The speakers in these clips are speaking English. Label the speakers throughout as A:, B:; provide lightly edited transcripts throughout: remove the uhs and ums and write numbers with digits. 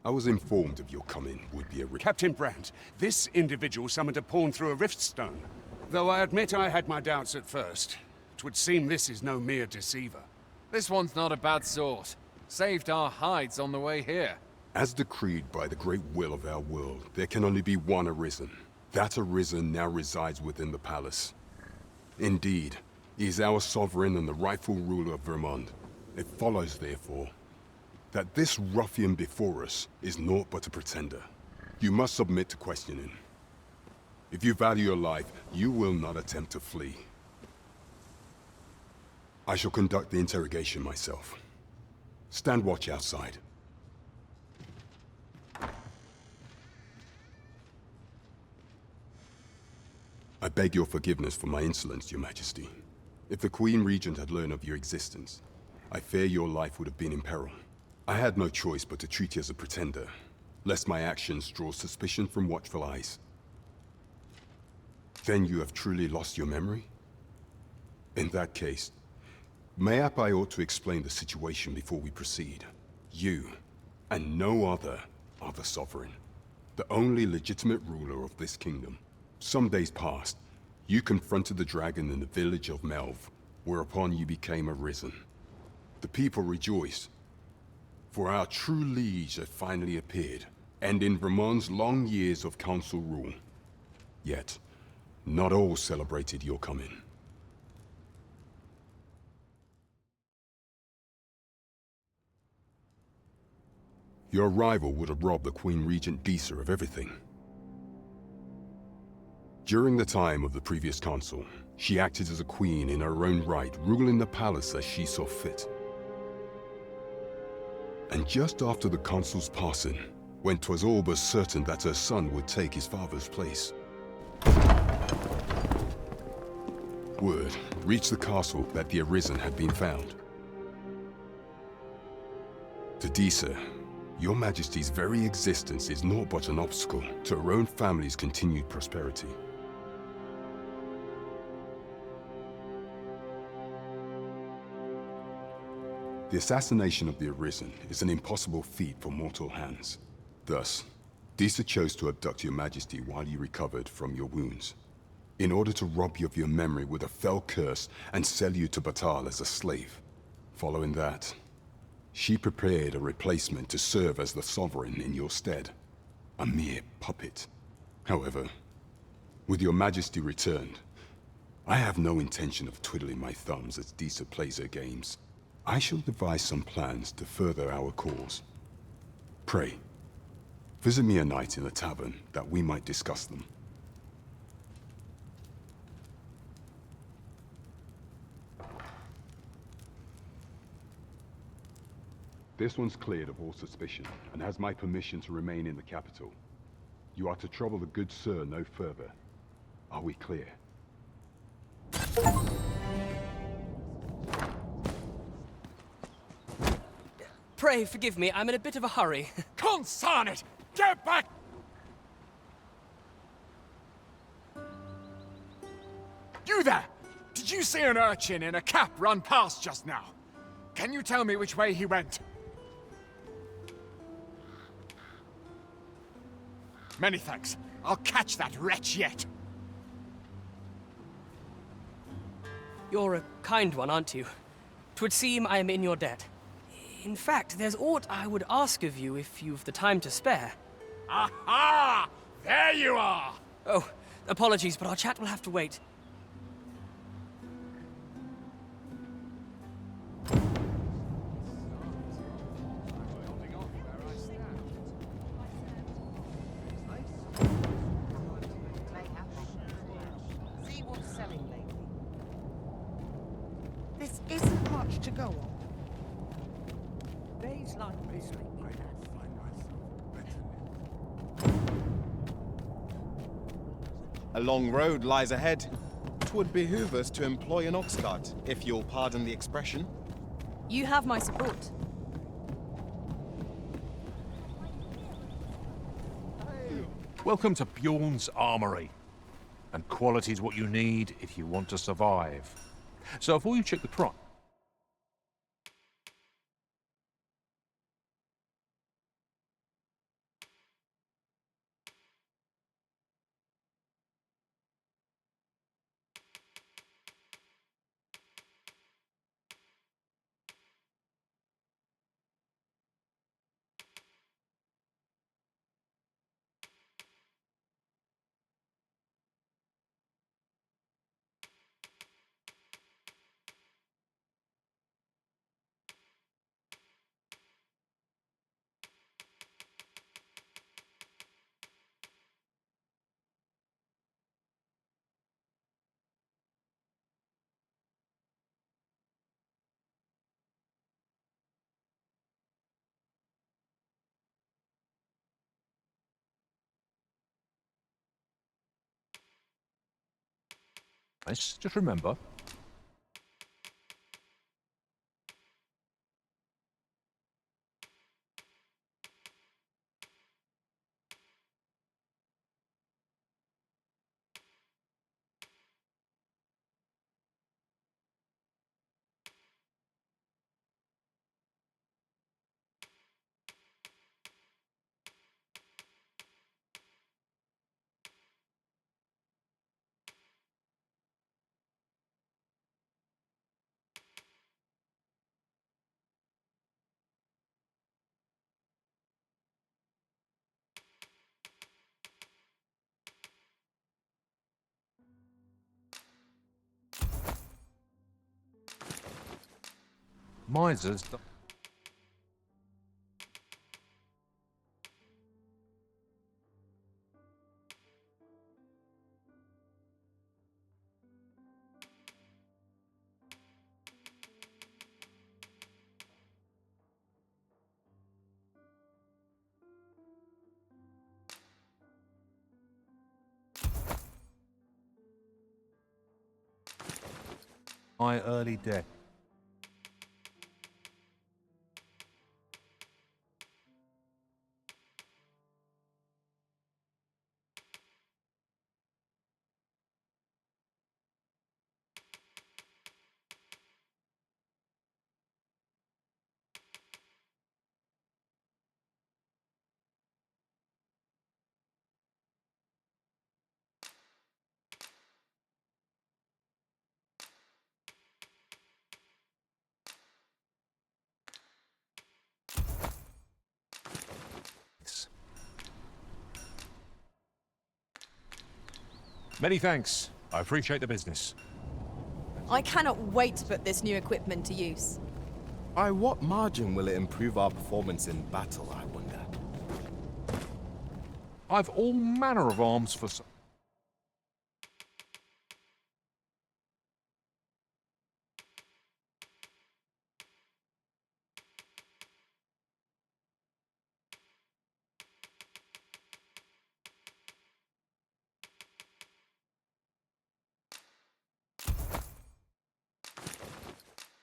A: I was informed of your coming would be a
B: Captain Brandt, this individual summoned a pawn through a rift stone. Though I admit I had my doubts at first. 'Twould seem this is no mere deceiver.
C: This one's not a bad sort. Saved our hides on the way here.
A: As decreed by the great will of our world, there can only be one Arisen. That Arisen now resides within the palace. Indeed, he is our sovereign and the rightful ruler of Vermund. It follows, therefore, that this ruffian before us is naught but a pretender. You must submit to questioning. If you value your life, you will not attempt to flee. I shall conduct the interrogation myself. Stand watch outside. I beg your forgiveness for my insolence, Your Majesty. If the Queen Regent had learned of your existence, I fear your life would have been in peril. I had no choice but to treat you as a pretender, lest my actions draw suspicion from watchful eyes. Then you have truly lost your memory? In that case, mayhap I ought to explain the situation before we proceed. You, and no other, are the Sovereign, the only legitimate ruler of this kingdom. Some days past, you confronted the dragon in the village of Melve, whereupon you became Arisen. The people rejoiced, for our true liege had finally appeared, ending Vermund's long years of council rule. Yet, not all celebrated your coming. Your arrival would have robbed the Queen Regent Disa of everything. During the time of the previous consul, she acted as a queen in her own right, ruling the palace as she saw fit. And just after the consul's passing, when 'twas all but certain that her son would take his father's place, word reached the castle that the Arisen had been found. To Disa, Your Majesty's very existence is naught but an obstacle to her own family's continued prosperity. The assassination of the Arisen is an impossible feat for mortal hands. Thus, Disa chose to abduct Your Majesty while you recovered from your wounds, in order to rob you of your memory with a fell curse and sell you to Battahl as a slave. Following that, she prepared a replacement to serve as the Sovereign in your stead. A mere puppet. However, with Your Majesty returned, I have no intention of twiddling my thumbs as Disa plays her games. I shall devise some plans to further our cause. Pray, visit me a night in the tavern that we might discuss them. This one's cleared of all suspicion, and has my permission to remain in the capital. You are to trouble the good sir no further. Are we clear?
D: Pray forgive me, I'm in a bit of a hurry.
C: Consarn it! Get back! You there! Did you see an urchin in a cap run past just now? Can you tell me which way he went? Many thanks. I'll catch that wretch yet.
D: You're a kind one, aren't you? 'Twould seem I am in your debt. In fact, there's aught I would ask of you if you've the time to spare.
C: Aha! There you are!
D: Oh, apologies, but our chat will have to wait.
E: See what's selling lately. This isn't much to go on. Days like this make me
F: A long road lies ahead. 'Twould behoove us to employ an ox cart, if you'll pardon the expression.
G: You have my support.
H: Welcome to Bjorn's Armory. And quality's what you need if you want to survive. So before you check the price, Just remember, misers. My early death. Many thanks. I appreciate the business.
G: I cannot wait to put this new equipment to use.
F: By what margin will it improve our performance in battle, I wonder?
H: I've all manner of arms for...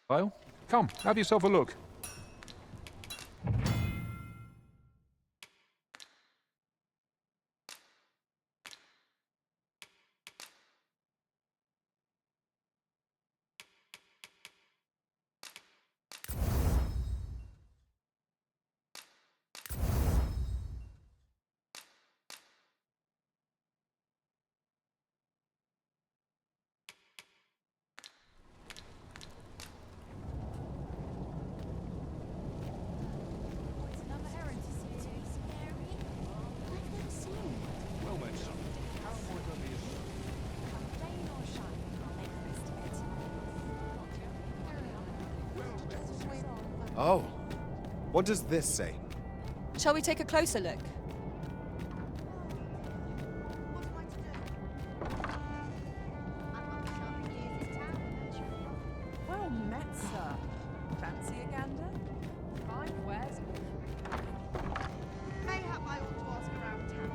H: Well, come, have yourself a look.
F: Oh, what does this say?
G: Shall we take a closer look?
E: Well met, sir. Fancy a gander? Fine, where's... Mayhap I ought to ask around town.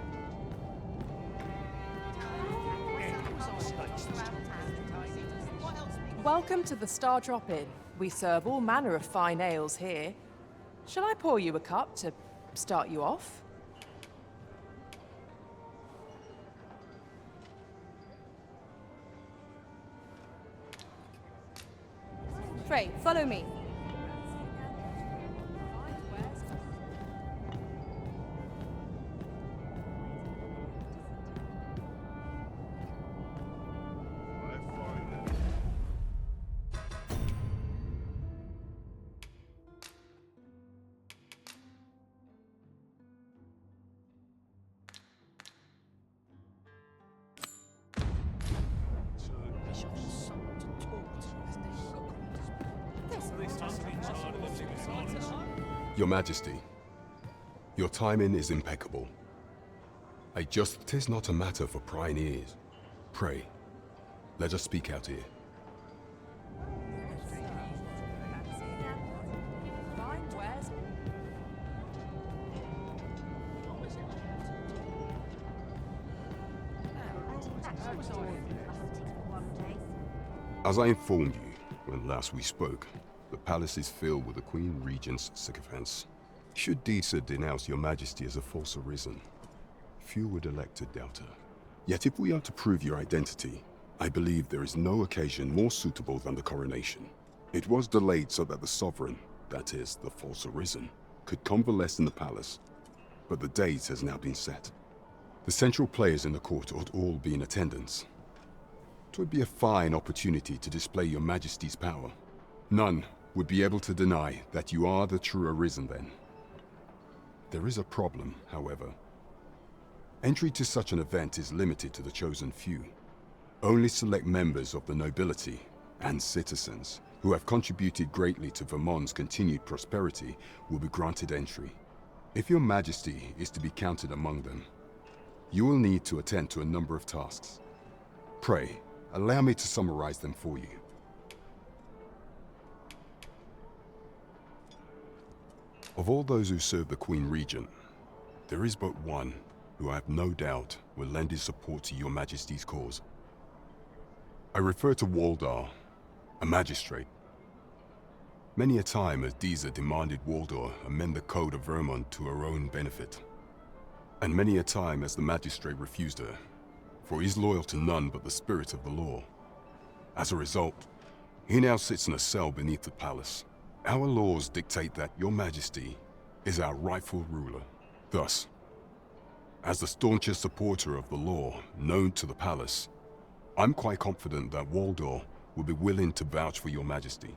E: What else?
I: Welcome to the Star Drop Inn. We serve all manner of fine ales here. Shall I pour you a cup to start you off?
G: Pray, follow me.
A: Your Majesty, your timing is impeccable. A just 'tis not a matter for prying ears. Pray, let us speak out here. As I informed you when last we spoke, the palace is filled with the Queen Regent's sycophants. Should Disa denounce your majesty as a false arisen, few would elect to doubt her. Yet if we are to prove your identity, I believe there is no occasion more suitable than the coronation. It was delayed so that the sovereign, that is, the false arisen, could convalesce in the palace, but the date has now been set. The central players in the court ought all be in attendance. It would be a fine opportunity to display your majesty's power. None would be able to deny that you are the true arisen then. There is a problem, however. Entry to such an event is limited to the chosen few. Only select members of the nobility and citizens who have contributed greatly to Vermont's continued prosperity will be granted entry. If your majesty is to be counted among them, you will need to attend to a number of tasks. Pray, allow me to summarize them for you. Of all those who serve the Queen Regent, there is but one who I have no doubt will lend his support to your majesty's cause. I refer to Waldar, a magistrate. Many a time has Disa demanded Waldar amend the code of Vermont to her own benefit. And many a time has the magistrate refused her, for he is loyal to none but the spirit of the law. As a result, he now sits in a cell beneath the palace. Our laws dictate that your majesty is our rightful ruler. Thus, as the staunchest supporter of the law known to the palace, I'm quite confident that Waldor will be willing to vouch for your majesty.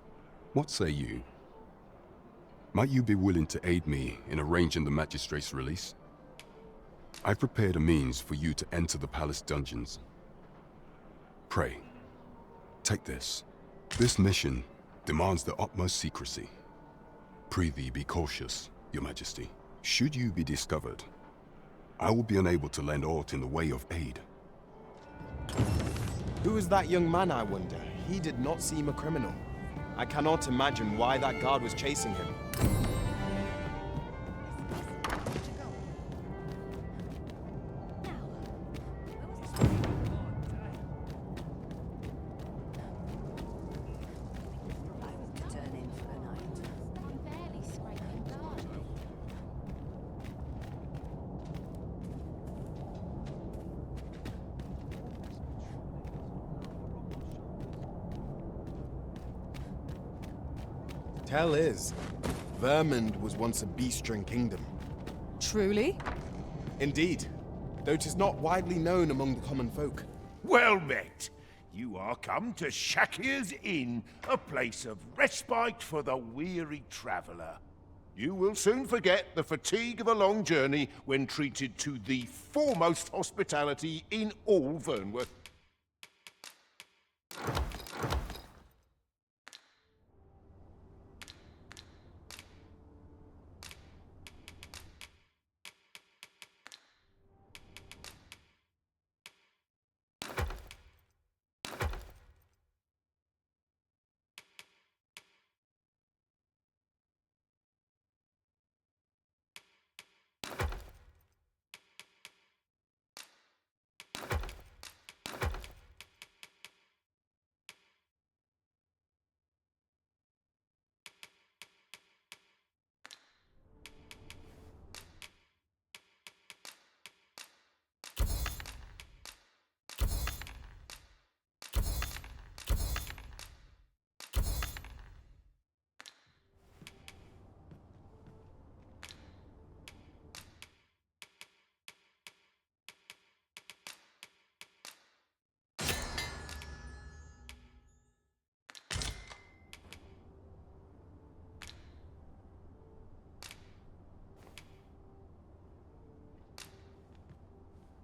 A: What say you? Might you be willing to aid me in arranging the magistrate's release? I've prepared a means for you to enter the palace dungeons. Pray, take this. This mission demands the utmost secrecy. Prithee be cautious, your majesty. Should you be discovered, I will be unable to lend aught in the way of aid.
F: Who is that young man, I wonder? He did not seem a criminal. I cannot imagine why that guard was chasing him. Tell is, Vermund was once a beast-ring kingdom.
G: Truly?
F: Indeed, though 'tis not widely known among the common folk.
J: Well met. You are come to Shakir's Inn, a place of respite for the weary traveller. You will soon forget the fatigue of a long journey when treated to the foremost hospitality in all Vernworth.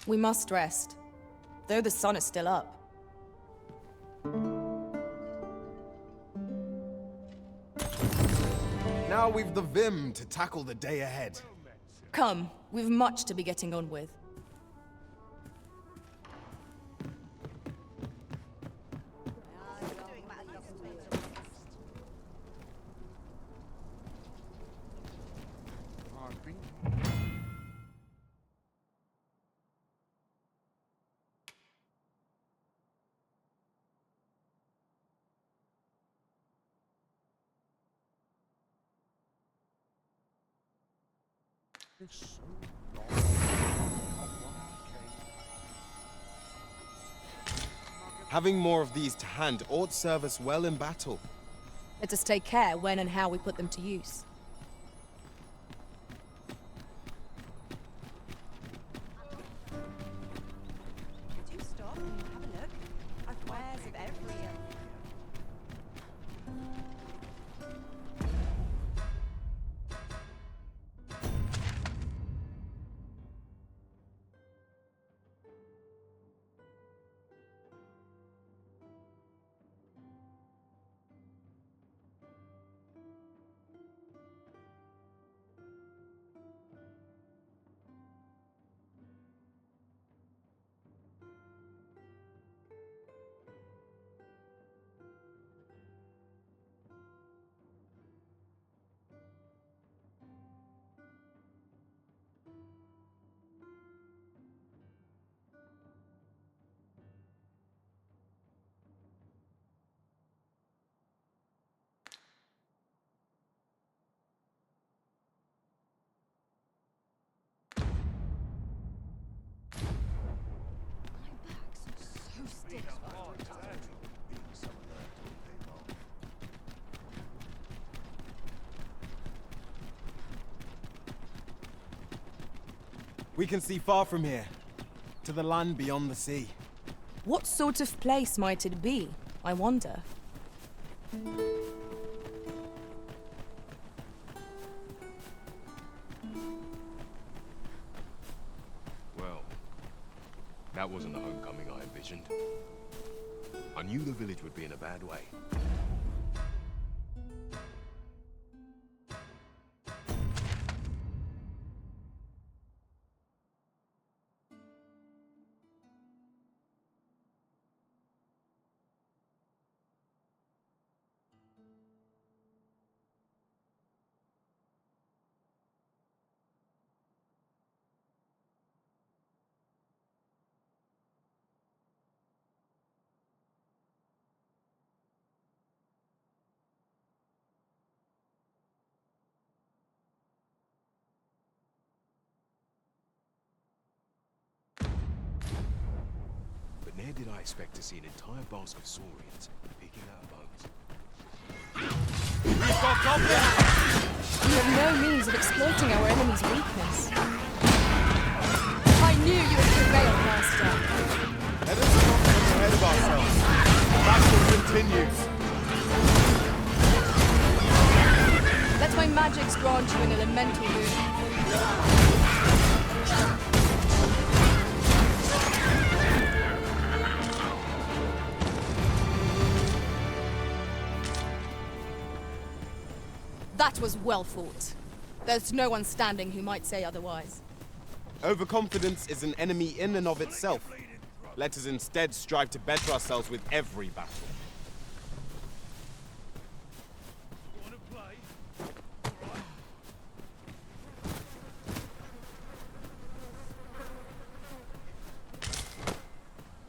G: We must rest, though the sun is still up.
F: Now we've the vim to tackle the day ahead.
G: Come, we've much to be getting on with.
F: Having more of these to hand ought serve us well in battle.
G: Let us take care when and how we put them to use.
E: Could you stop and have a look? I've wares of every
F: We can see far from here, to the land beyond the sea.
G: What sort of place might it be, I wonder?
K: Well, that wasn't the homecoming I envisioned. I knew the village would be in a bad way. Where did I expect to see an entire basket of saurians picking out bones?
F: We've got goblins!
G: We have no means of exploiting our enemy's weakness. I knew you would prevail, Master.
F: Let us not get ahead of ourselves. The battle continues.
G: Let my magics grant you an elemental boon. That was well fought. There's no one standing who might say otherwise.
F: Overconfidence is an enemy in and of itself. Let us instead strive to better ourselves with every battle.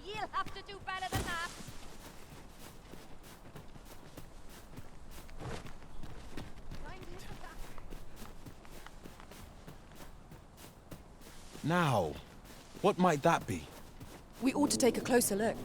E: You'll have to do better than that.
F: Now, what might that be?
G: We ought to take a closer look.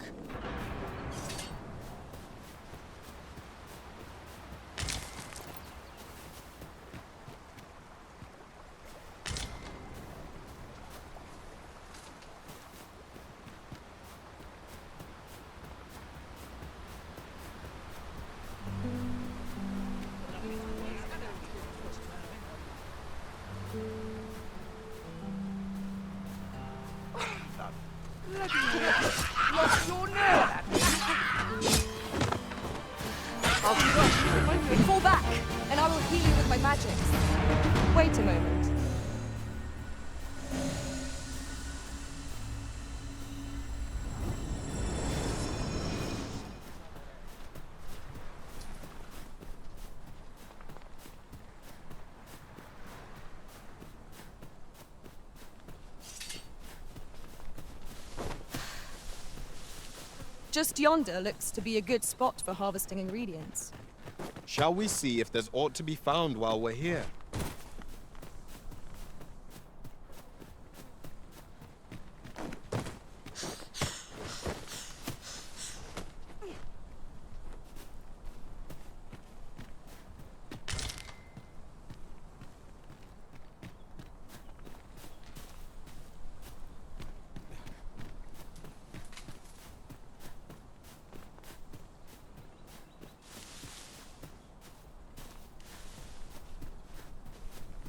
G: Fall back, and I will heal you with my magics. Wait a moment. Just yonder looks to be a good spot for harvesting ingredients.
F: Shall we see if there's aught to be found while we're here?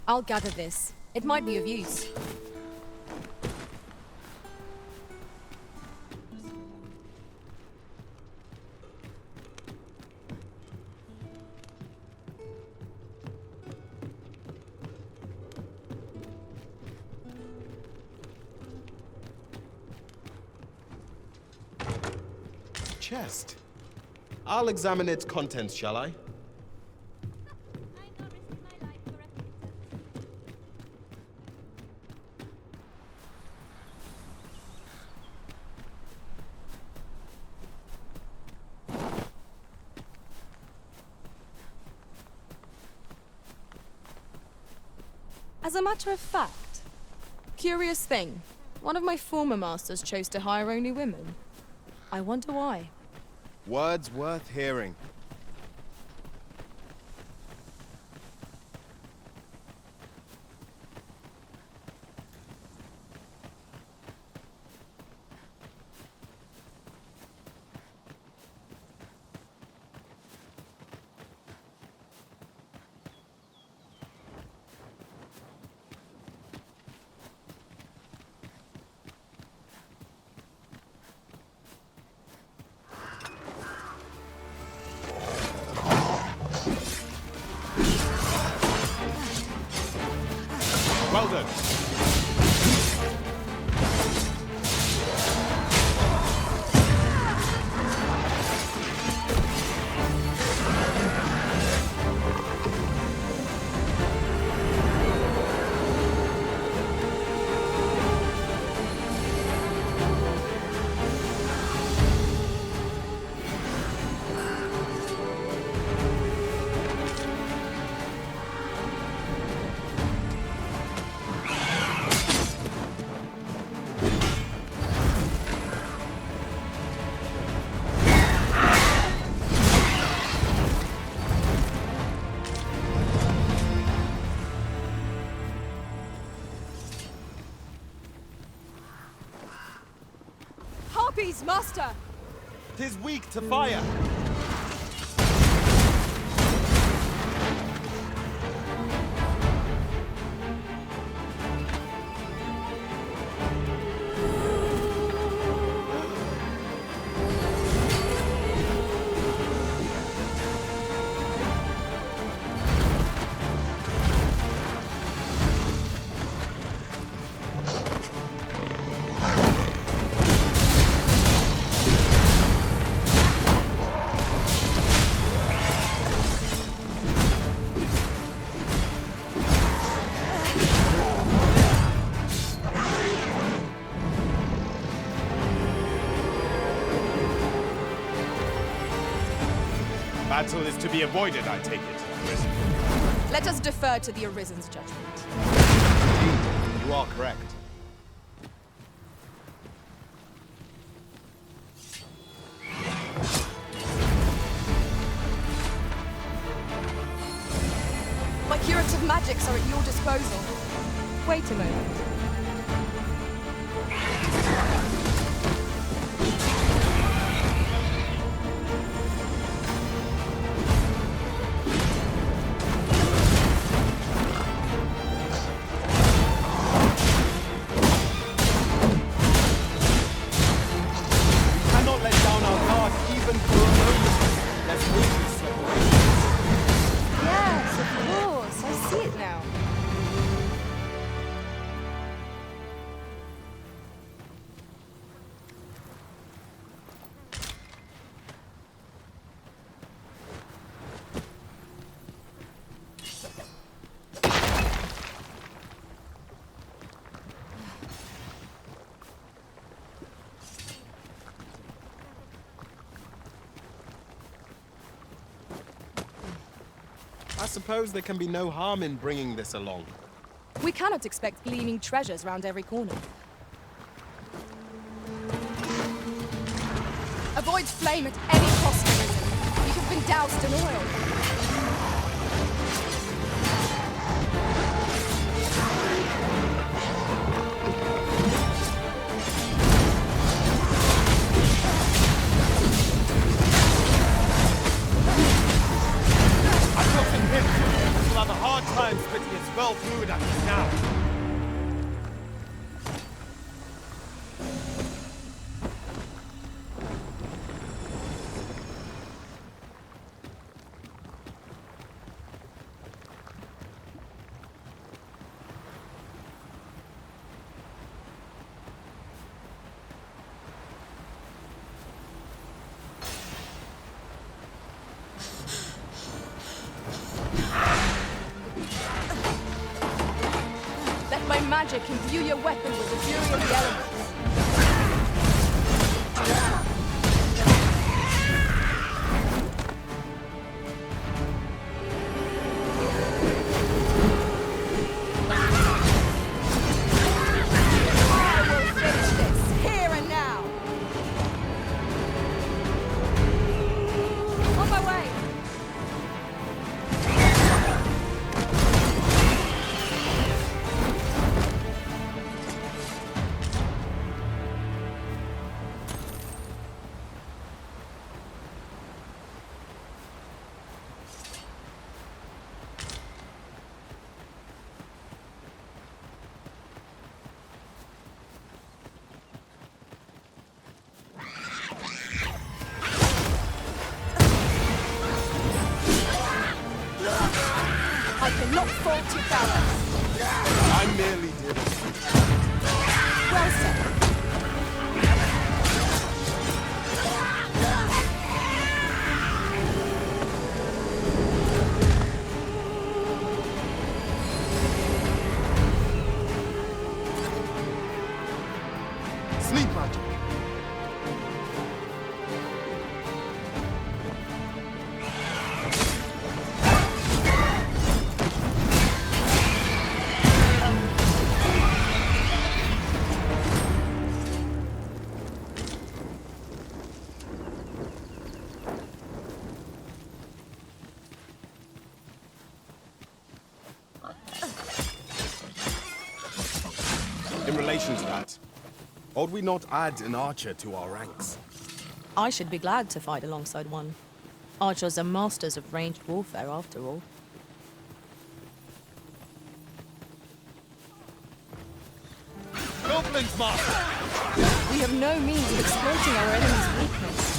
G: I'll gather this. It might be of use.
F: Chest. I'll examine its contents, shall I?
G: As a matter of fact, curious thing. One of my former masters chose to hire only women. I wonder why.
F: Words worth hearing. Well done.
G: Harpies, master!
F: 'Tis weak to fire. Battle is to be avoided, I take it, Arisen.
G: Let us defer to the Arisen's judgment.
F: You are correct.
G: My curative magics are at your disposal. Wait a moment. Yes, of course. I see it now.
F: I suppose there can be no harm in bringing this along.
G: We cannot expect gleaming treasures round every corner. Avoid flame at any cost, Arisen. You have been doused in oil.
F: Will have a hard time splitting its well-fluid
G: magic imbue your weapon with the fury of the elements. I will finish this, here and now! On my way! I cannot fault your balance.
F: I merely did.
G: Well said.
F: Sleep magic. In relation to that, ought we not add an archer to our ranks?
G: I should be glad to fight alongside one. Archers are masters of ranged warfare, after all.
C: Goblins, master!
G: We have no means of exploiting our enemy's weakness.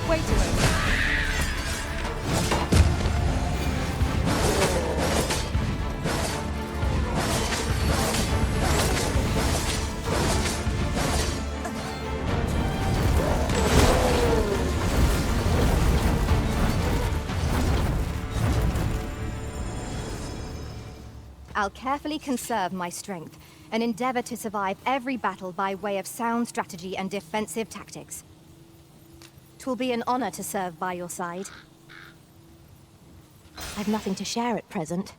G: Wait a minute.
L: I'll carefully conserve my strength and endeavor to survive every battle by way of sound strategy and defensive tactics. 'Twill be an honor to serve by your side. I've nothing to share at present.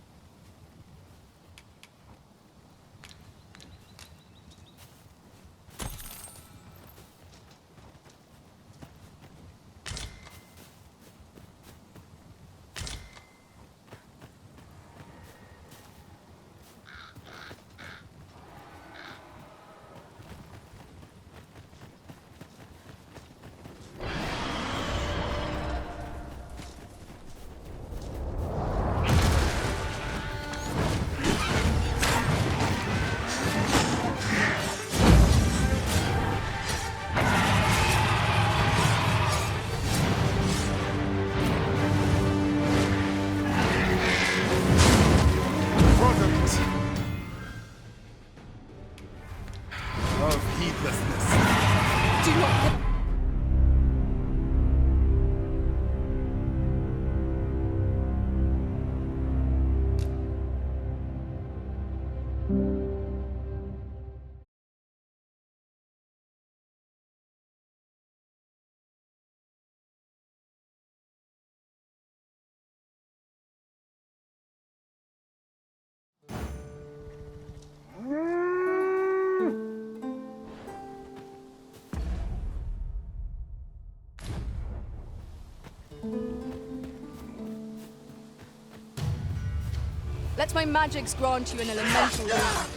G: Let my magics grant you an elemental rune.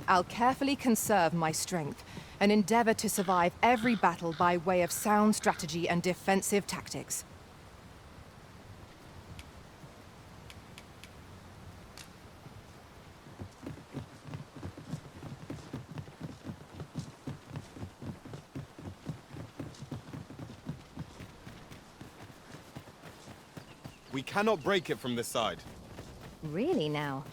I: I'll carefully conserve my strength and endeavor to survive every battle by way of sound strategy and defensive tactics.
F: We cannot break it from this side.
L: Really now?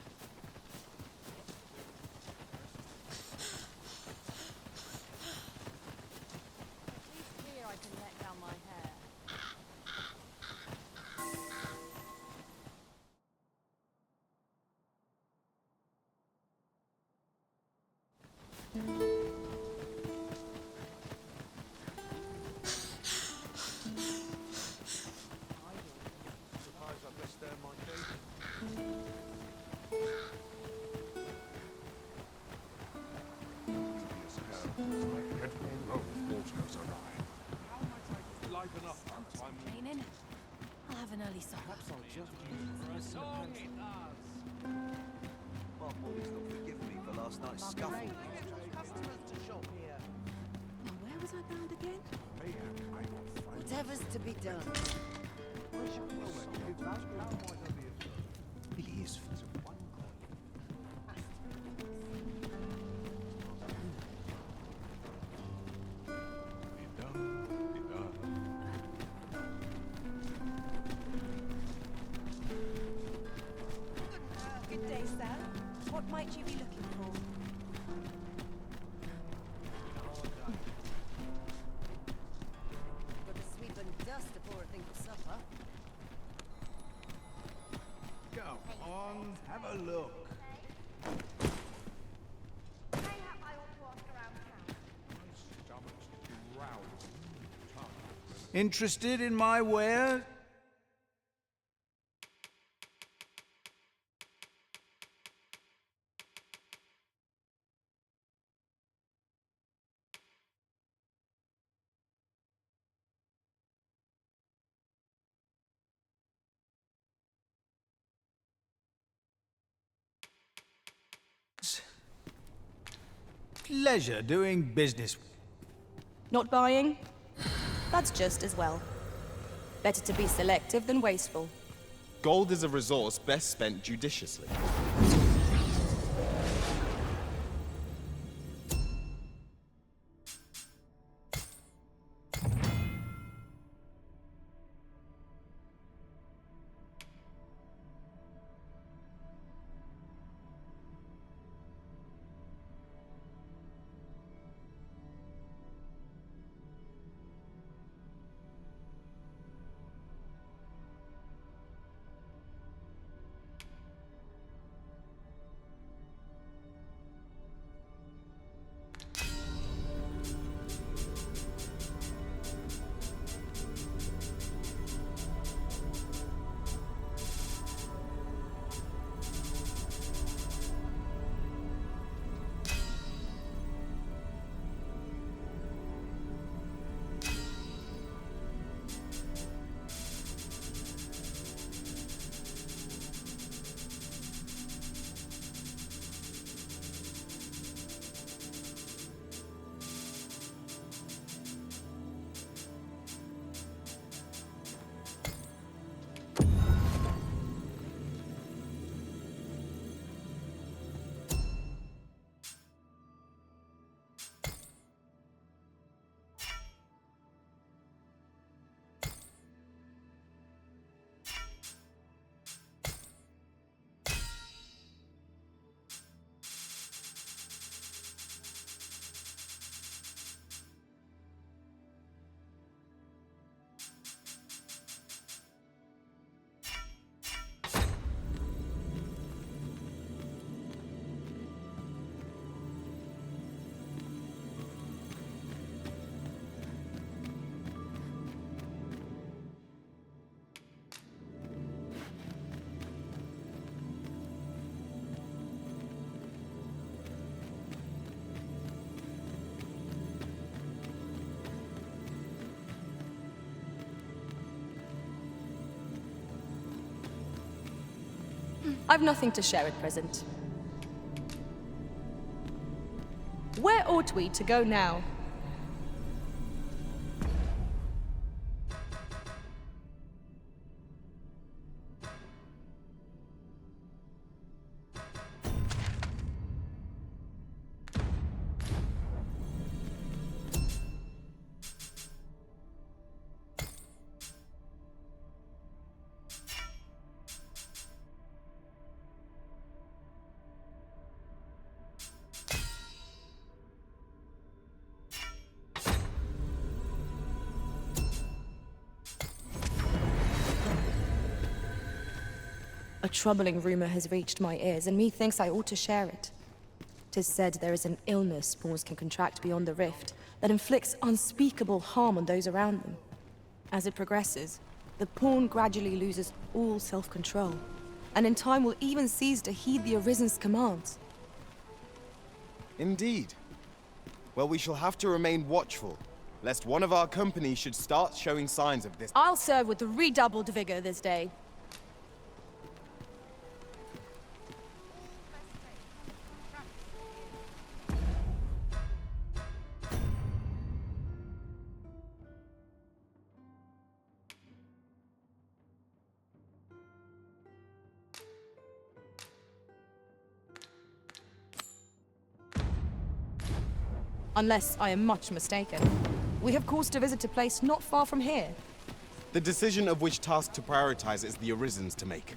E: I'll have an early supper.
M: My boys will forgive me for last night's scuffle.
E: Now, where was I bound again? Whatever's to be done.
M: Really is.
E: Good day, sir. What might you be looking for? Got to sweep and dust before I think of supper.
M: Go on, have a look. Interested in my wares? Pleasure doing business.
G: Not buying? That's just as well. Better to be selective than wasteful.
F: Gold is a resource best spent judiciously.
G: I've nothing to share at present. Where ought we to go now? A troubling rumor has reached my ears, and methinks I ought to share it. 'Tis said there is an illness spawns can contract beyond the rift that inflicts unspeakable harm on those around them. As it progresses, the pawn gradually loses all self-control, and in time will even cease to heed the Arisen's commands.
F: Indeed. Well, we shall have to remain watchful, lest one of our company should start showing signs of this.
G: I'll serve with redoubled vigor this day. Unless I am much mistaken. We have cause to visit a place not far from here.
F: The decision of which task to prioritize is the Arisen's to make.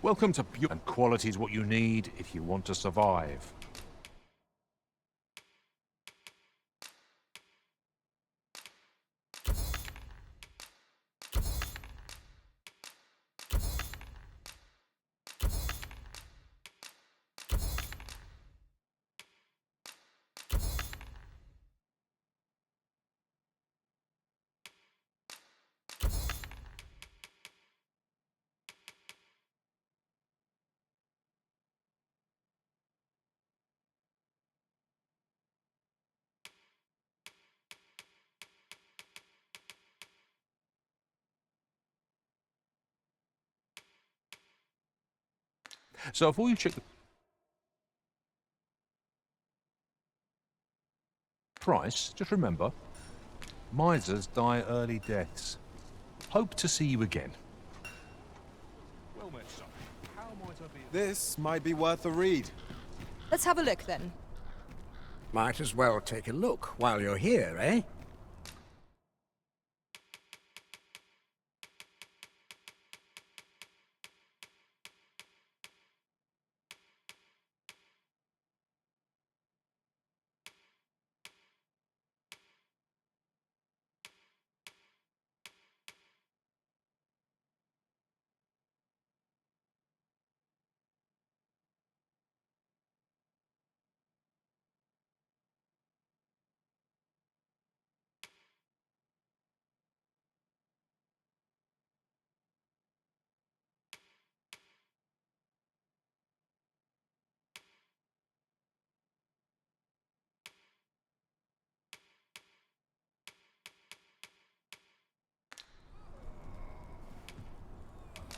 H: Welcome to Bjorn. And quality is what you need if you want to survive. So before you check the price, just remember, misers die early deaths. Hope to see you again. Well met, son. How might I be?
F: This might be worth a read.
G: Let's have a look then.
N: Might as well take a look while you're here, eh?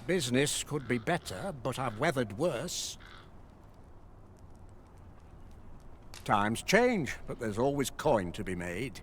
N: Business could be better, but I've weathered worse. Times change, but there's always coin to be made.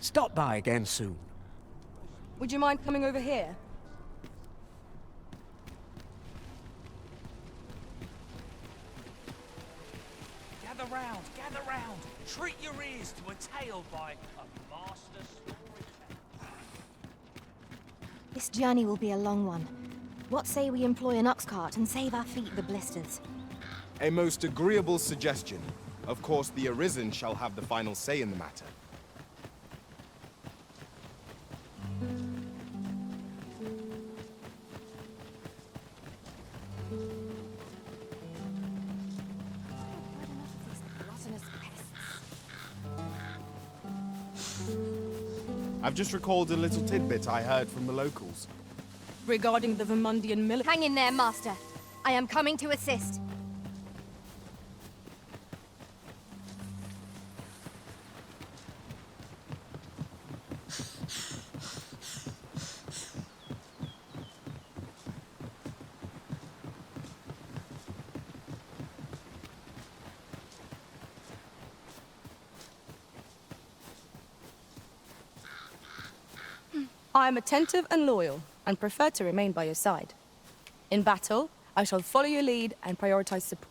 N: Stop by again soon.
G: Would you mind coming over here?
O: Gather round, gather round. Treat your ears to a tale by a master storyteller.
L: This journey will be a long one. What say we employ an ox cart and save our feet the blisters?
F: A most agreeable suggestion. Of course, the Arisen shall have the final say in the matter. I've just recalled a little tidbit I heard from the locals.
G: Regarding the Vermundian military.
L: Hang in there, Master. I am coming to assist.
G: I am attentive and loyal, and prefer to remain by your side. In battle, I shall follow your lead and prioritize support.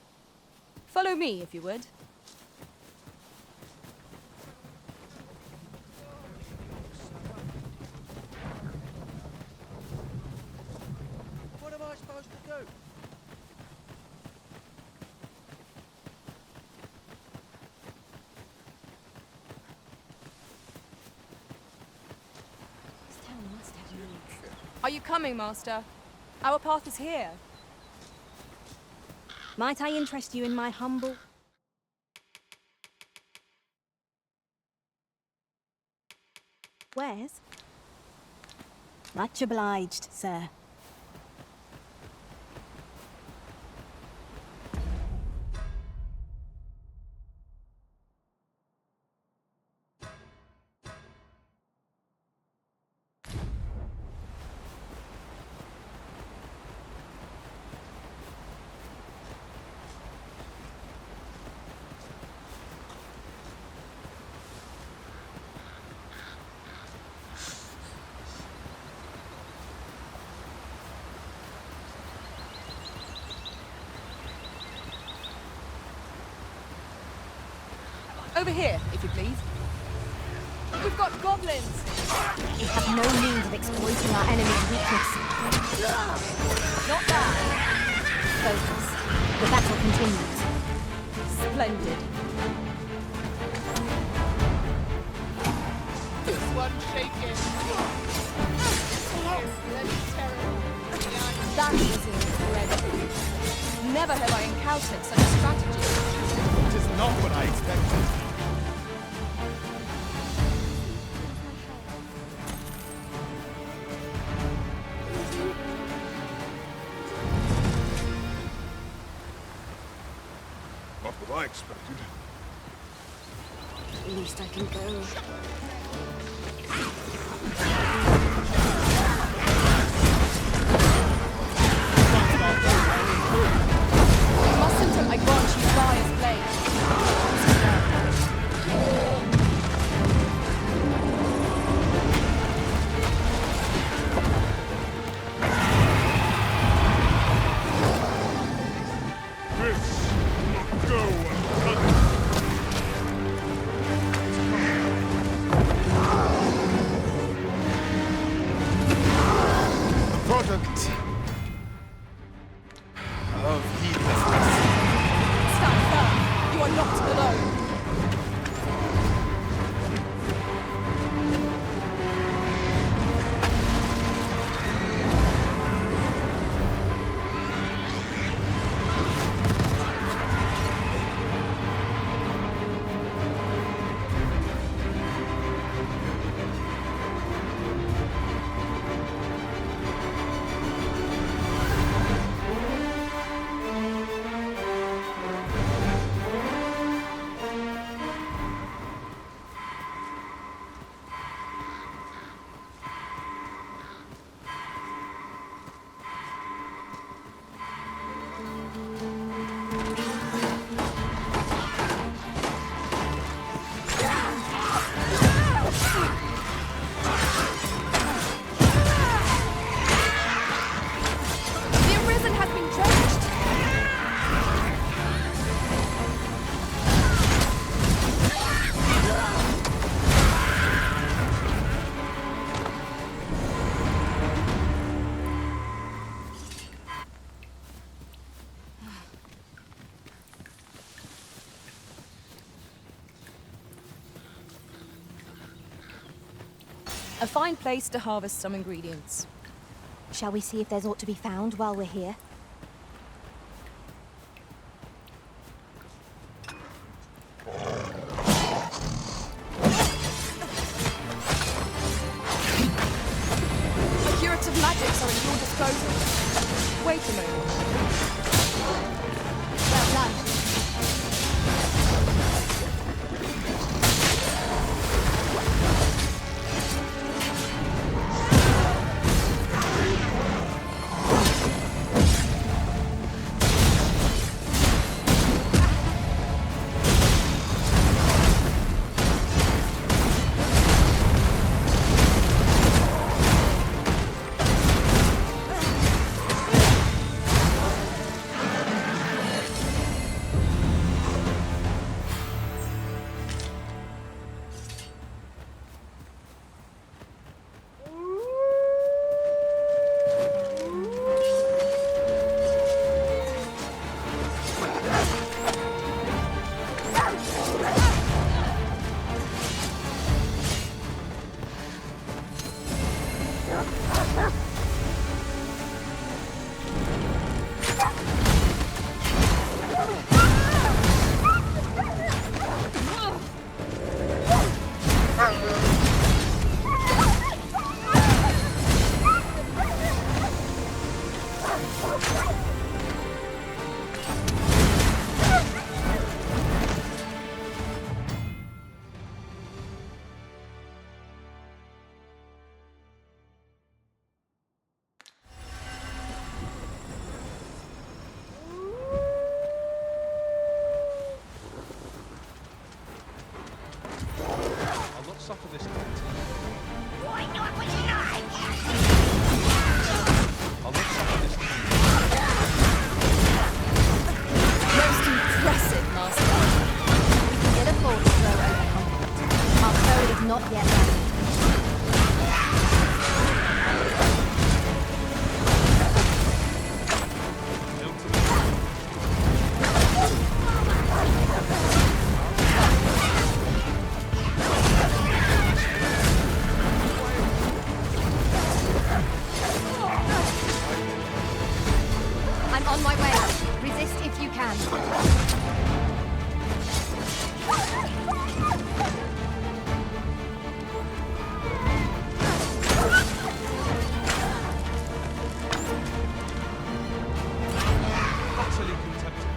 G: Follow me, if you would.
M: What am I supposed to do?
G: Are you coming, Master? Our path is here.
L: Might I interest you in my humble... wares? Much obliged, sir.
G: Over here, if you please. We've got goblins!
L: We have no means of exploiting our enemy's weakness.
G: Not bad.
L: Focus. The battle continues.
G: Splendid.
E: This one shaking.
G: That is incredible. Never have I encountered such a strategy.
F: It is not what I expected.
J: Not what I expected.
G: At least I can go. Mustn't have I gone to Dire's blade.
F: Product of heedlessness.
G: Stand firm. You are not alone. A fine place to harvest some ingredients.
L: Shall we see if there's aught to be found while we're here?
H: utterly contemptible.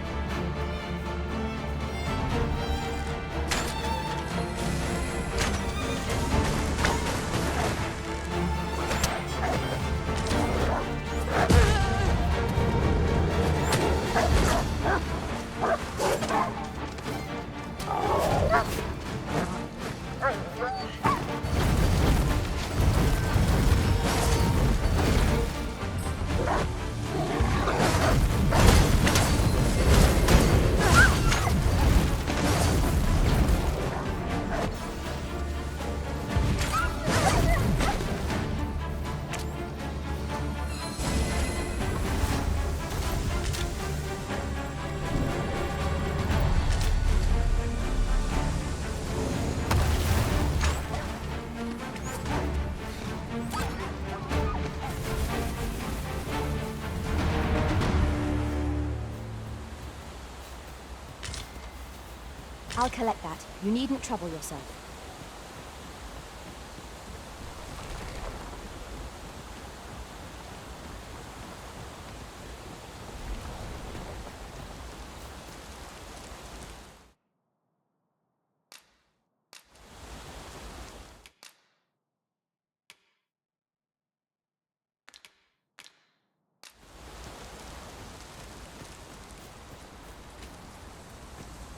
L: I'll collect that. You needn't trouble yourself.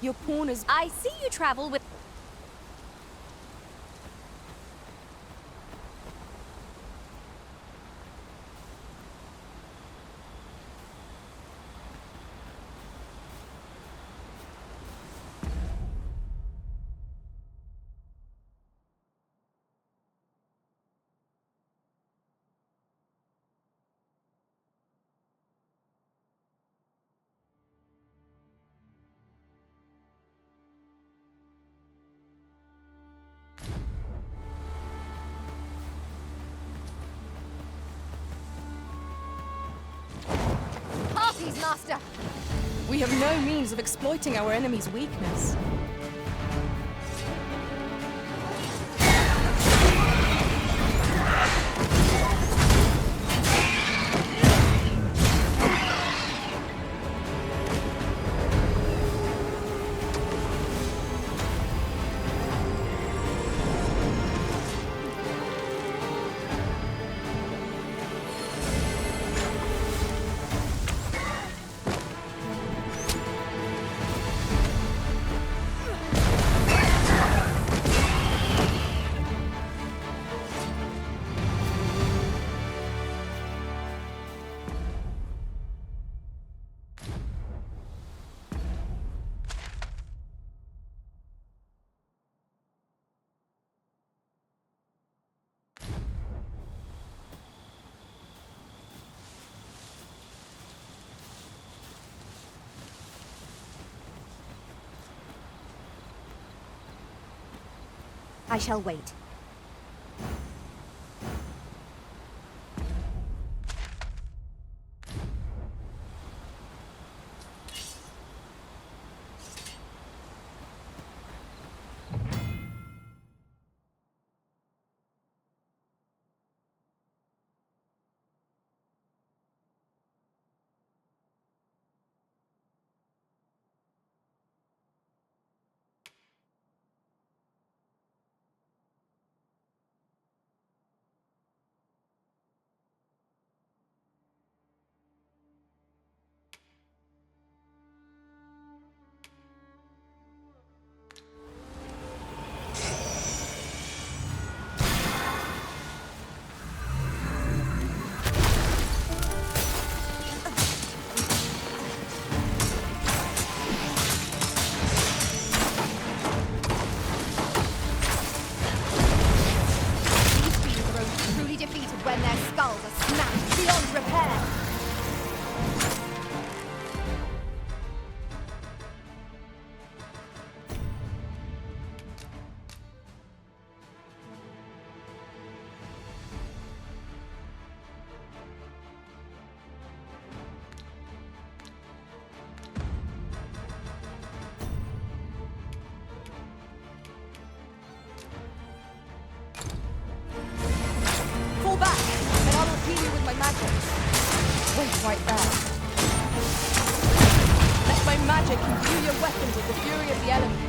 G: Your pawn is...
L: I see you travel with... Parties, Master!
G: We have no means of exploiting our enemy's weakness.
L: I shall wait. When their skulls are smashed beyond repair.
G: Fall back, and I will heal you with my magic. Wait right there. Divine magic imbue your weapons with the fury of the elements.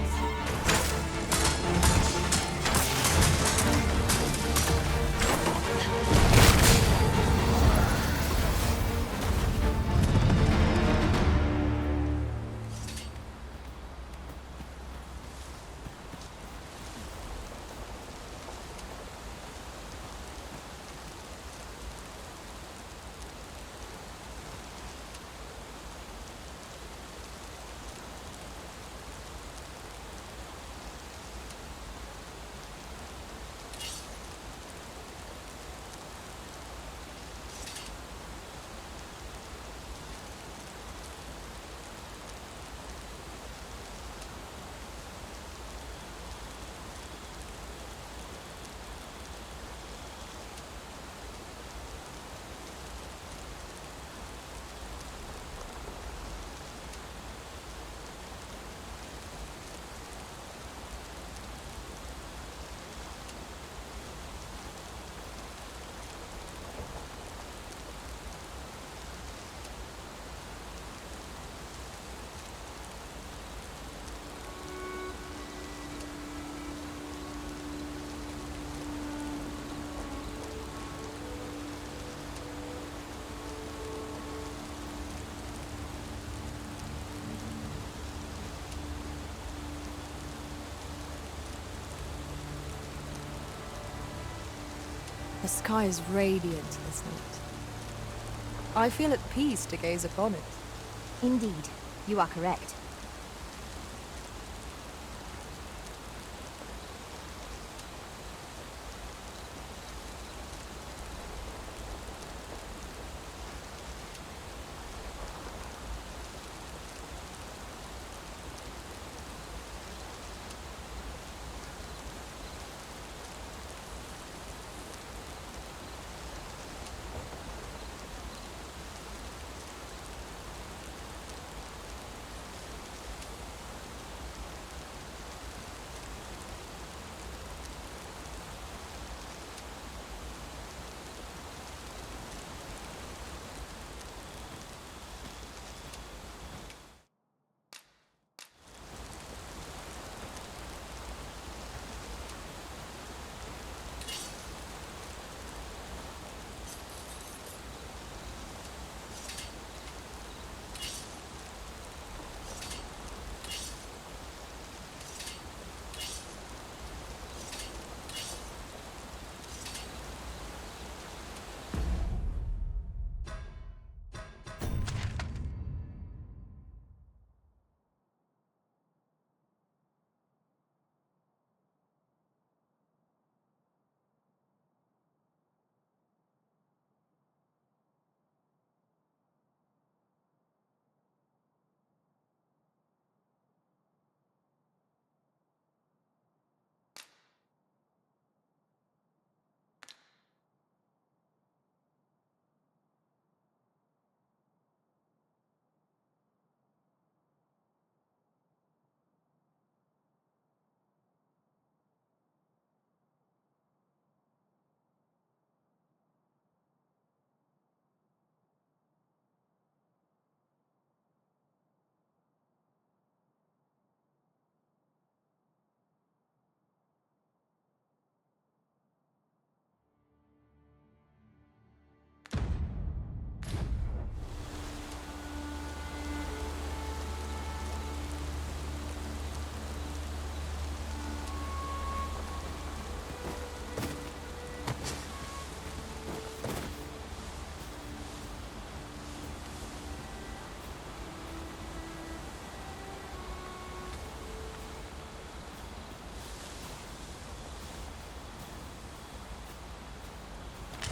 G: The sky is radiant this night. I feel at peace to gaze upon it.
L: Indeed, you are correct.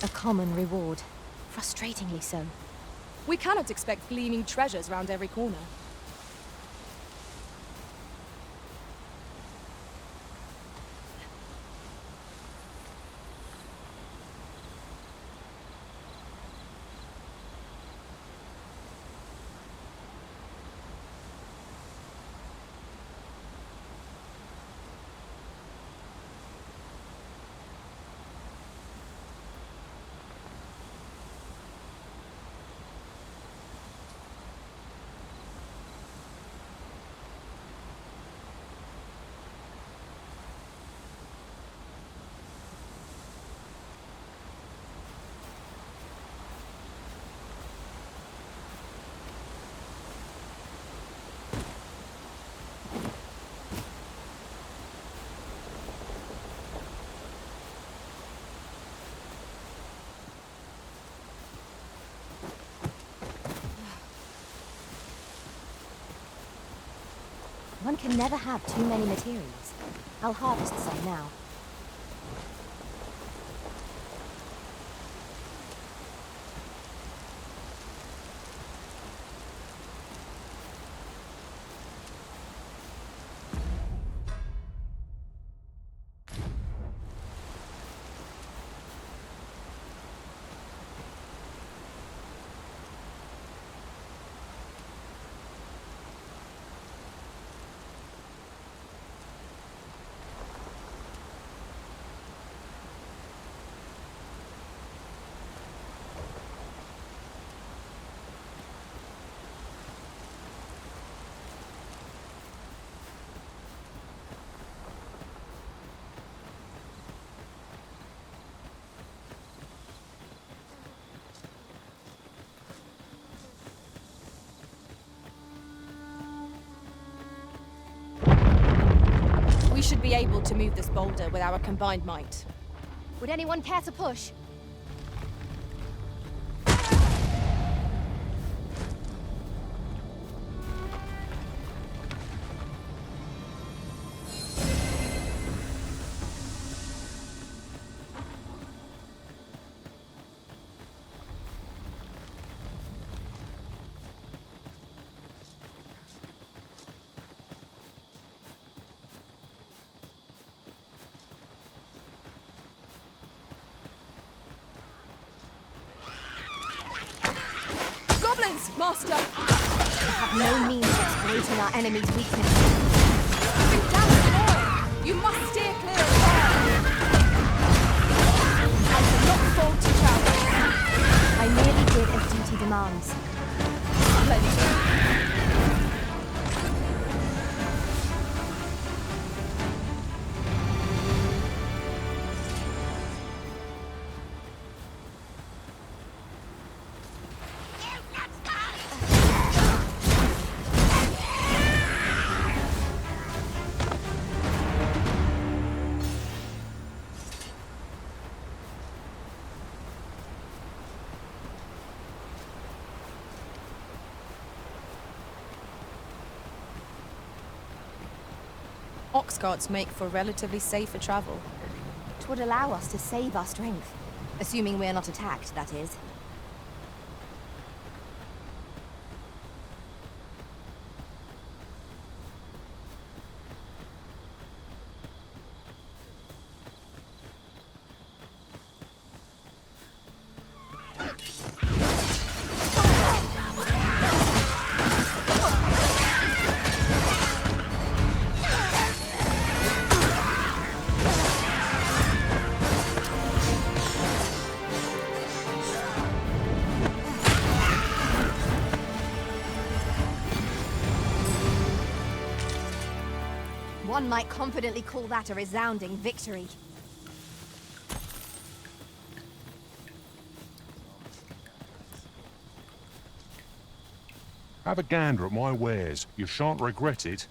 I: A common reward. Frustratingly so.
G: We cannot expect gleaming treasures round every corner.
L: One can never have too many materials. I'll harvest some now.
G: We should be able to move this boulder with our combined might.
L: Would anyone care to push?
G: Goblins, Master!
L: We have no means of exploiting our enemy's weakness.
G: Bring down some oil! You must steer clear of fire! I will not fall to challenge.
L: I merely did as duty demands.
G: Splendid. Ox carts make for relatively safer travel.
L: It would allow us to save our strength. Assuming we're not attacked, that is. One might confidently call that a resounding victory.
H: Have a gander at my wares. You shan't regret it.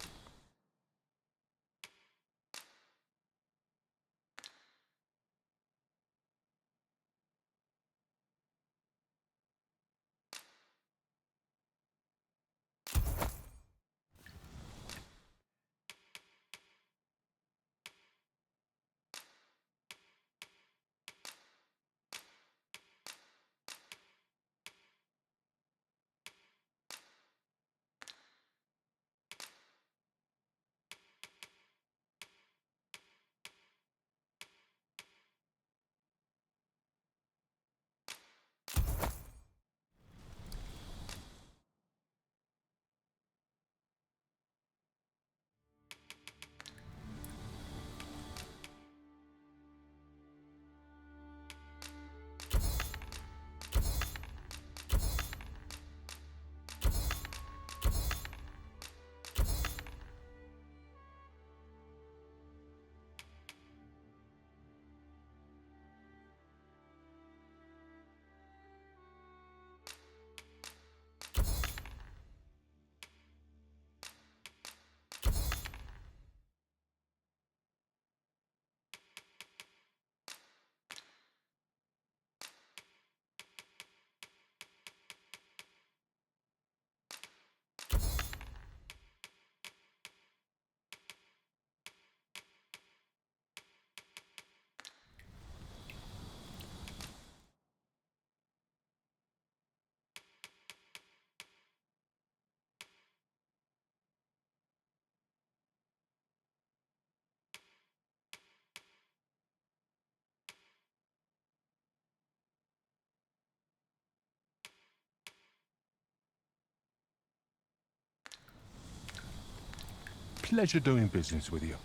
H: Pleasure doing business with you.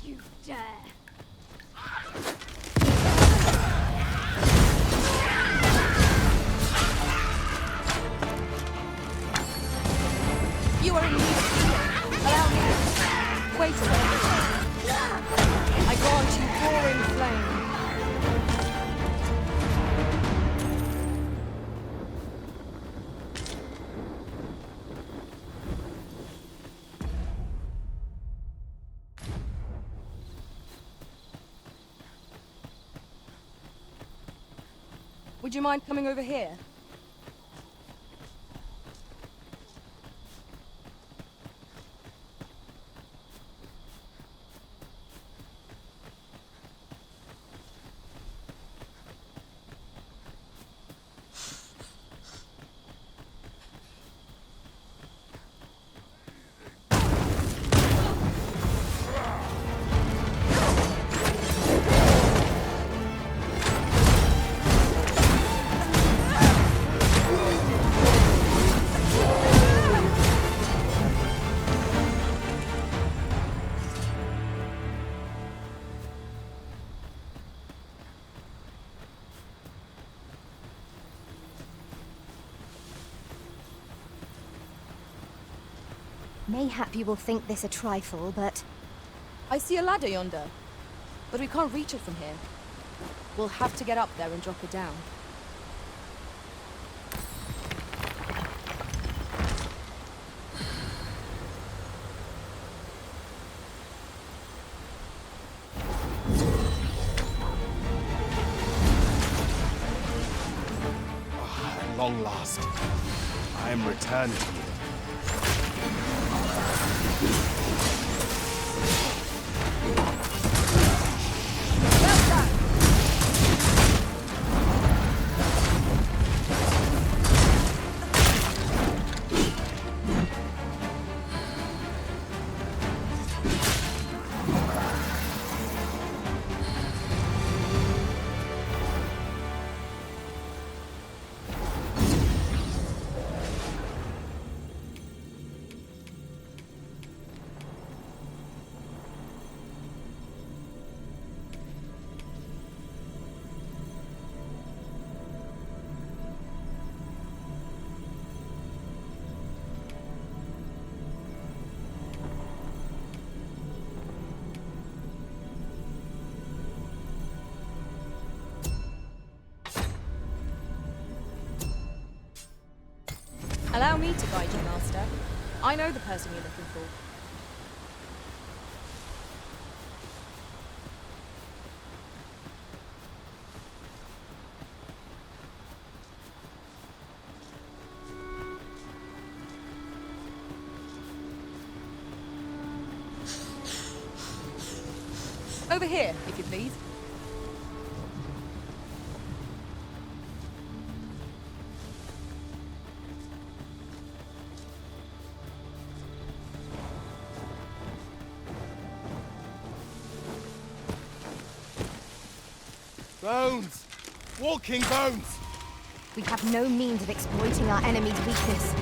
L: You dare.
G: You are in need of freedom. Allow me. Wait a moment. I grant you roaring flame. Would you mind coming over here?
L: Mayhap you will think this a trifle, but...
G: I see a ladder yonder, but we can't reach it from here. We'll have to get up there and drop it down.
F: At long last, I am returning here.
G: Allow me to guide you, Master. I know the person you're looking for. Over here, if you please.
F: Bones! Walking bones!
L: We have no means of exploiting our enemy's weakness.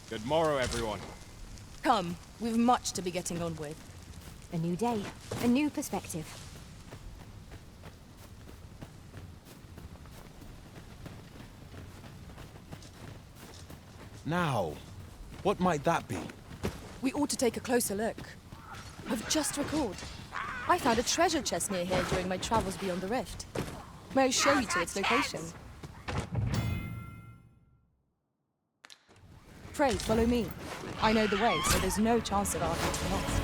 F: Good morrow, everyone.
G: Come, we've much to be getting on with.
L: A new day, a new perspective.
F: Now, what might that be?
G: We ought to take a closer look. I've just recalled. I found a treasure chest near here during my travels beyond the rift. May I show you to its location? Pray, follow me. I know the way, so there's no chance of our getting lost.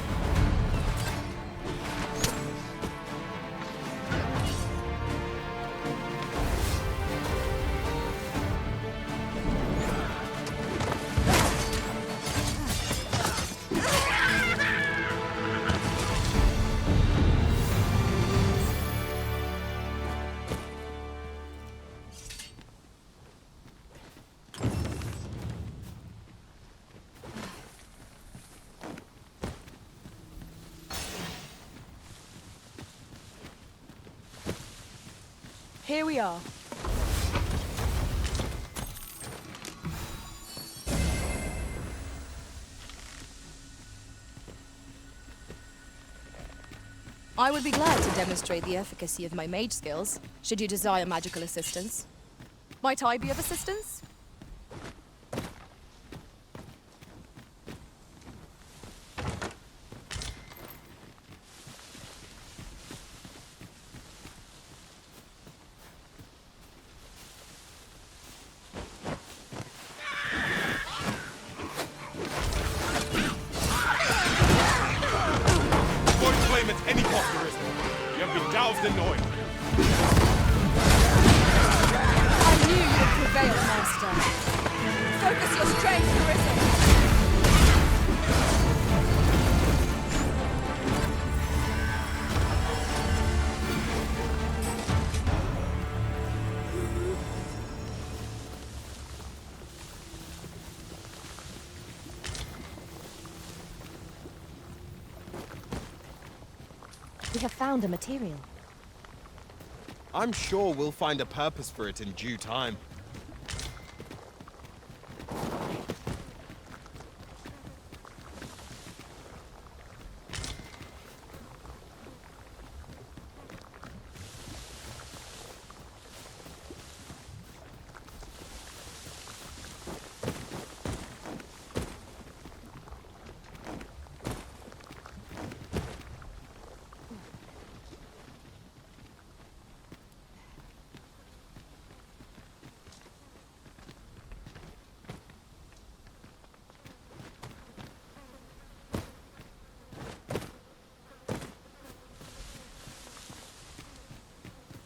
G: Here we are. I would be glad to demonstrate the efficacy of my mage skills, should you desire magical assistance. Might I be of assistance?
F: in oil.
G: I knew you would prevail, Master. Focus your strength, Carissa.
L: We have found a material.
F: I'm sure we'll find a purpose for it in due time.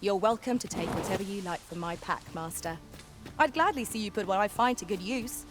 G: You're welcome to take whatever you like from my pack, Master. I'd gladly see you put what I find to good use.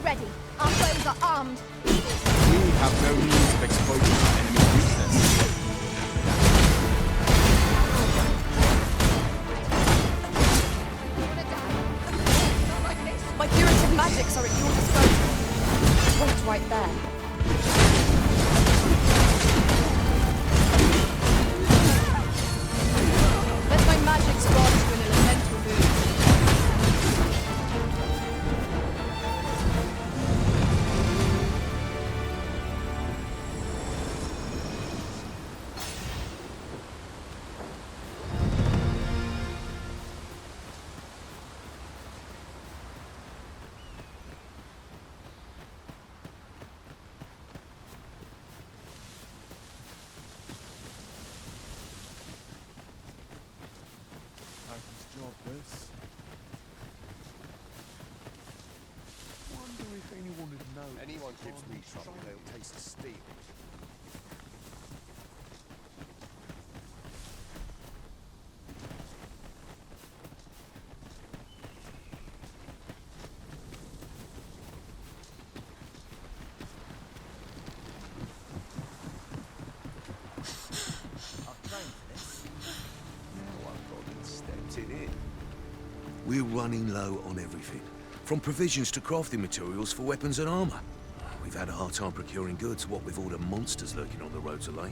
L: ready. Our foes are armed.
F: We have no means of exploiting our enemy's weakness.
G: My curative magics are at your disposal. Point right there. Let my magics grant you an elemental boon.
F: Job this.
K: Wonder if anyone would know.
F: Anyone gives me trouble, they'll taste the steel.
P: We're running low on everything, from provisions to crafting materials for weapons and armor. We've had a hard time procuring goods, what with all the monsters lurking on the roads of late.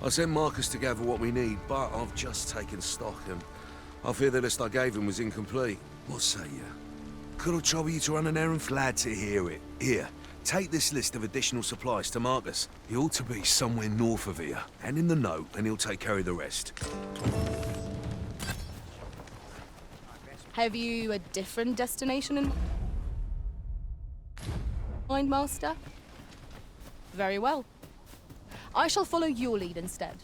P: I sent Marcus to gather what we need, but I've just taken stock and I fear the list I gave him was incomplete. What say you? Could I trouble you to run an errand? Glad to hear it. Here, take this list of additional supplies to Marcus. He ought to be somewhere north of here. Hand him the note and he'll take care of the rest.
G: Have you a different destination in mind, Master? Very well. I shall follow your lead instead.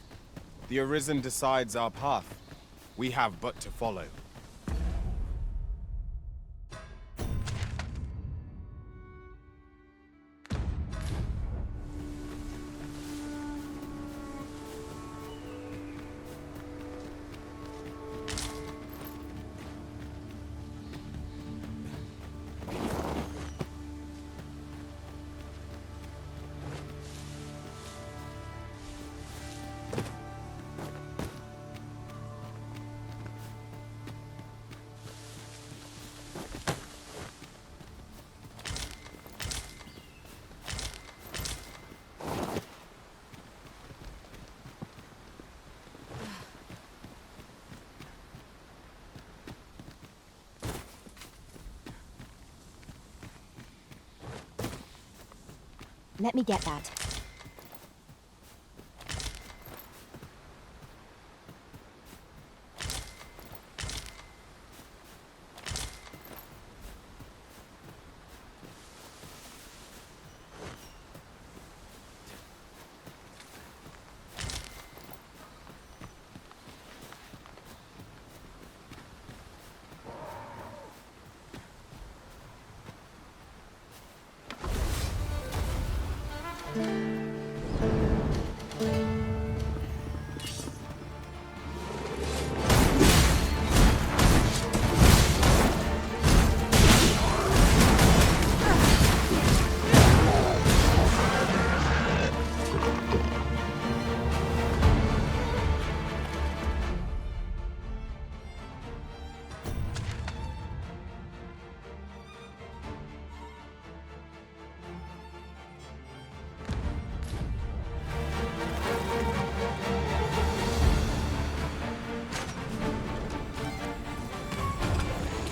F: The Arisen decides our path. We have but to follow.
L: Let me get that.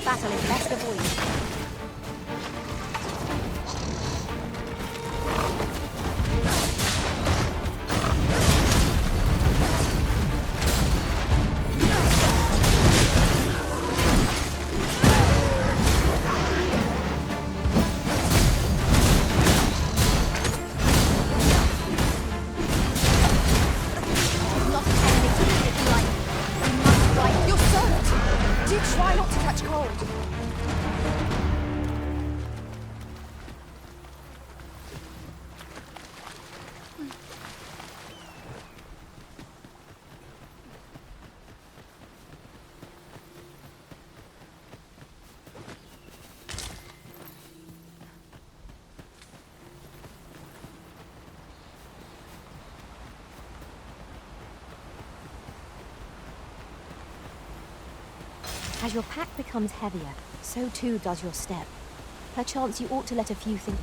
L: Battle is best avoided. As your pack becomes heavier, so too does your step. Perchance you ought to let a few things...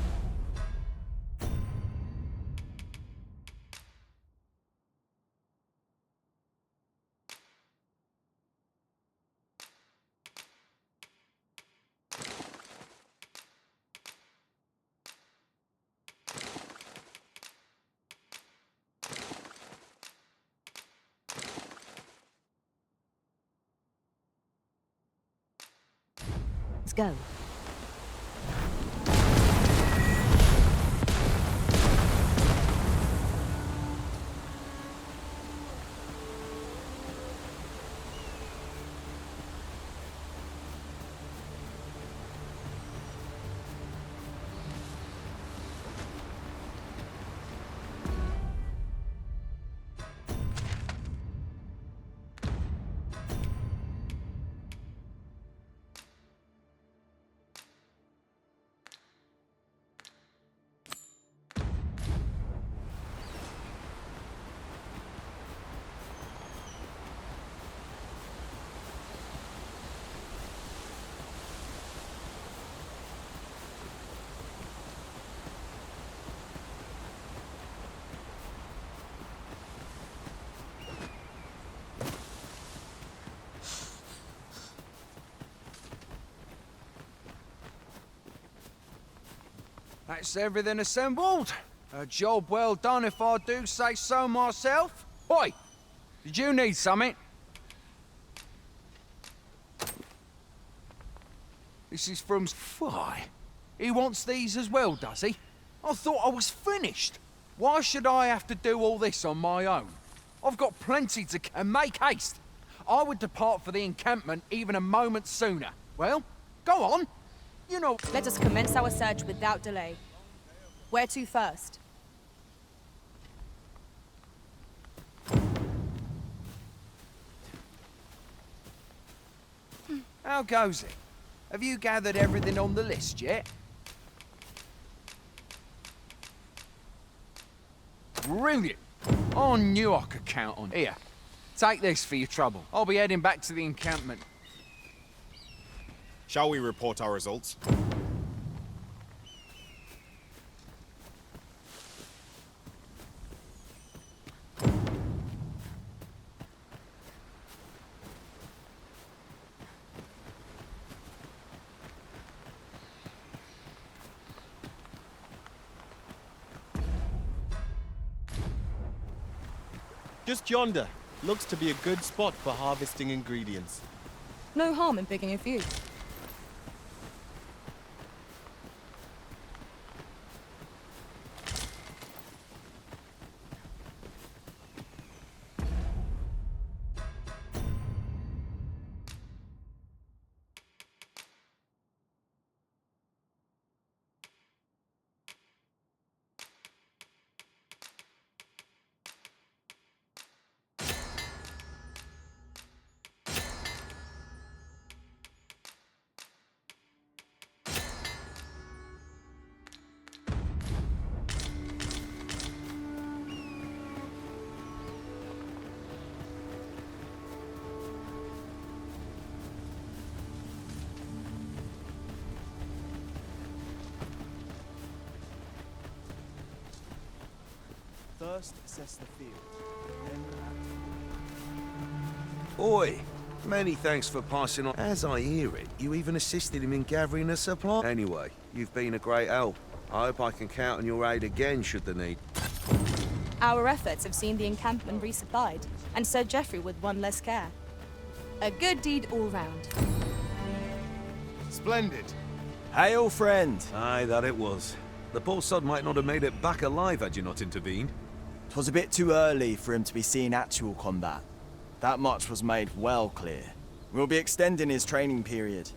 L: Let's go.
Q: That's everything assembled. A job well done if I do say so myself. Oi! Did you need something? This is from... Why? He wants these as well, does he? I thought I was finished. Why should I have to do all this on my own? I've got plenty to... And make haste. I would depart for the encampment even a moment sooner. Well, go on. You know...
G: Let us commence our search without delay. Where to first?
Q: How goes it? Have you gathered everything on the list yet? Brilliant! I knew I could count on. Here, take this for your trouble. I'll be heading back to the encampment.
F: Shall we report our results?
R: Just yonder. Looks to be a good spot for harvesting ingredients.
G: No harm in picking a few.
R: First assess the field, then
P: Oi! Many thanks for passing on. As I hear it, you even assisted him in gathering a supply. Anyway, you've been a great help. I hope I can count on your aid again should the need.
G: Our efforts have seen the encampment resupplied, and Sir Geoffrey with one less care. A good deed all round.
F: Splendid.
R: Hail, friend!
P: Aye, that it was. The poor sod might not have made it back alive had you not intervened.
R: 'Twas a bit too early for him to be seeing actual combat. That much was made well clear. We'll be extending his training period.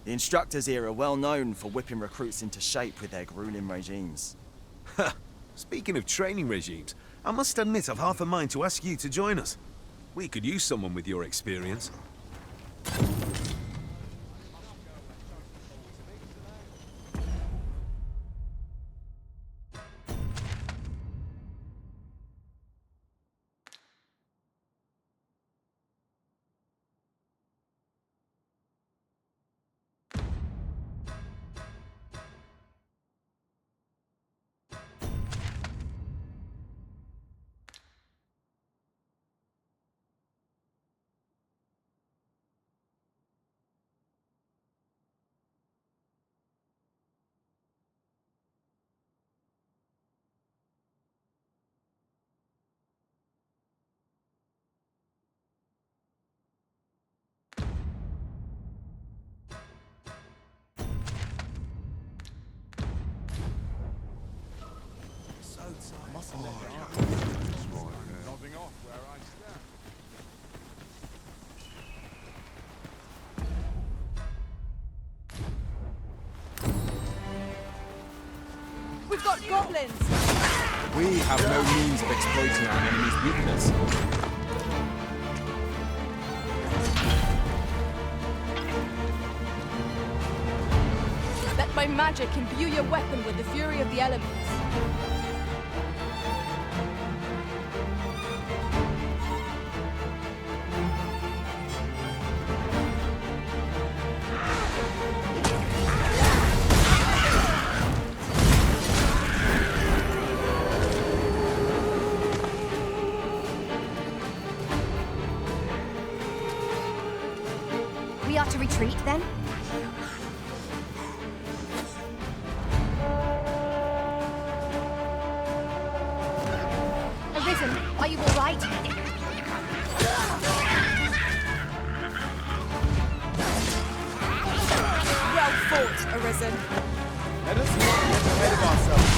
R: The instructors here are well known for whipping recruits into shape with their grueling regimes.
P: Speaking of training regimes, I must admit I've half a mind to ask you to join us. We could use someone with your experience.
C: Nodding off where I stand.
E: We've got goblins!
R: We have no means of exploiting our enemy's weakness.
G: Let my magic imbue your weapon with the fury of the elements.
L: We are to retreat then? Arisen, are you all right?
G: Well fought, Arisen.
F: Let us not get ahead of ourselves.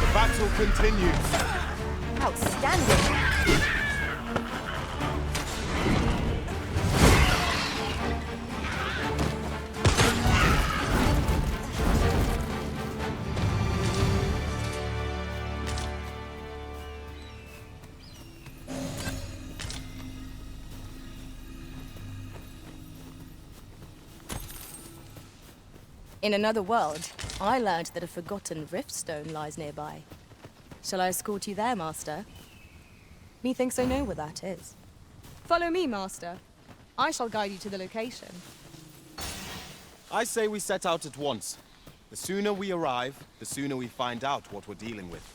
F: The battle continues.
L: Outstanding.
G: In another world, I learned that a forgotten riftstone lies nearby. Shall I escort you there, Master? Methinks I know where that is. Follow me, Master. I shall guide you to the location.
F: I say we set out at once. The sooner we arrive, the sooner we find out what we're dealing with.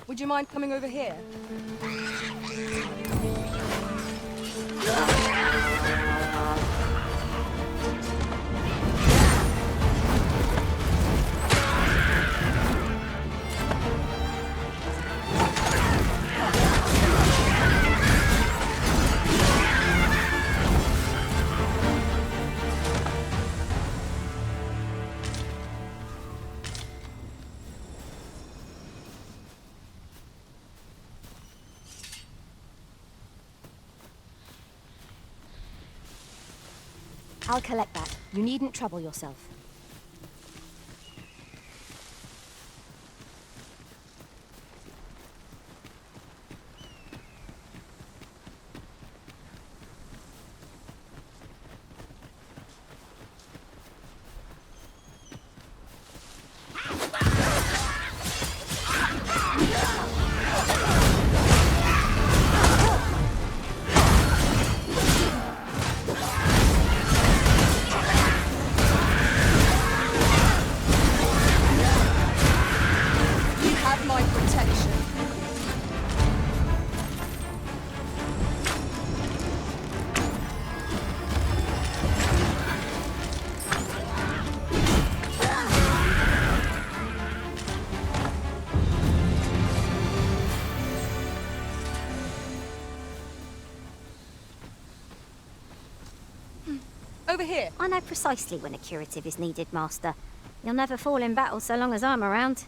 G: Would you mind coming over here?
L: I'll collect that. You needn't trouble yourself.
G: Over here.
L: I know precisely when a curative is needed, Master. You'll never fall in battle so long as I'm around.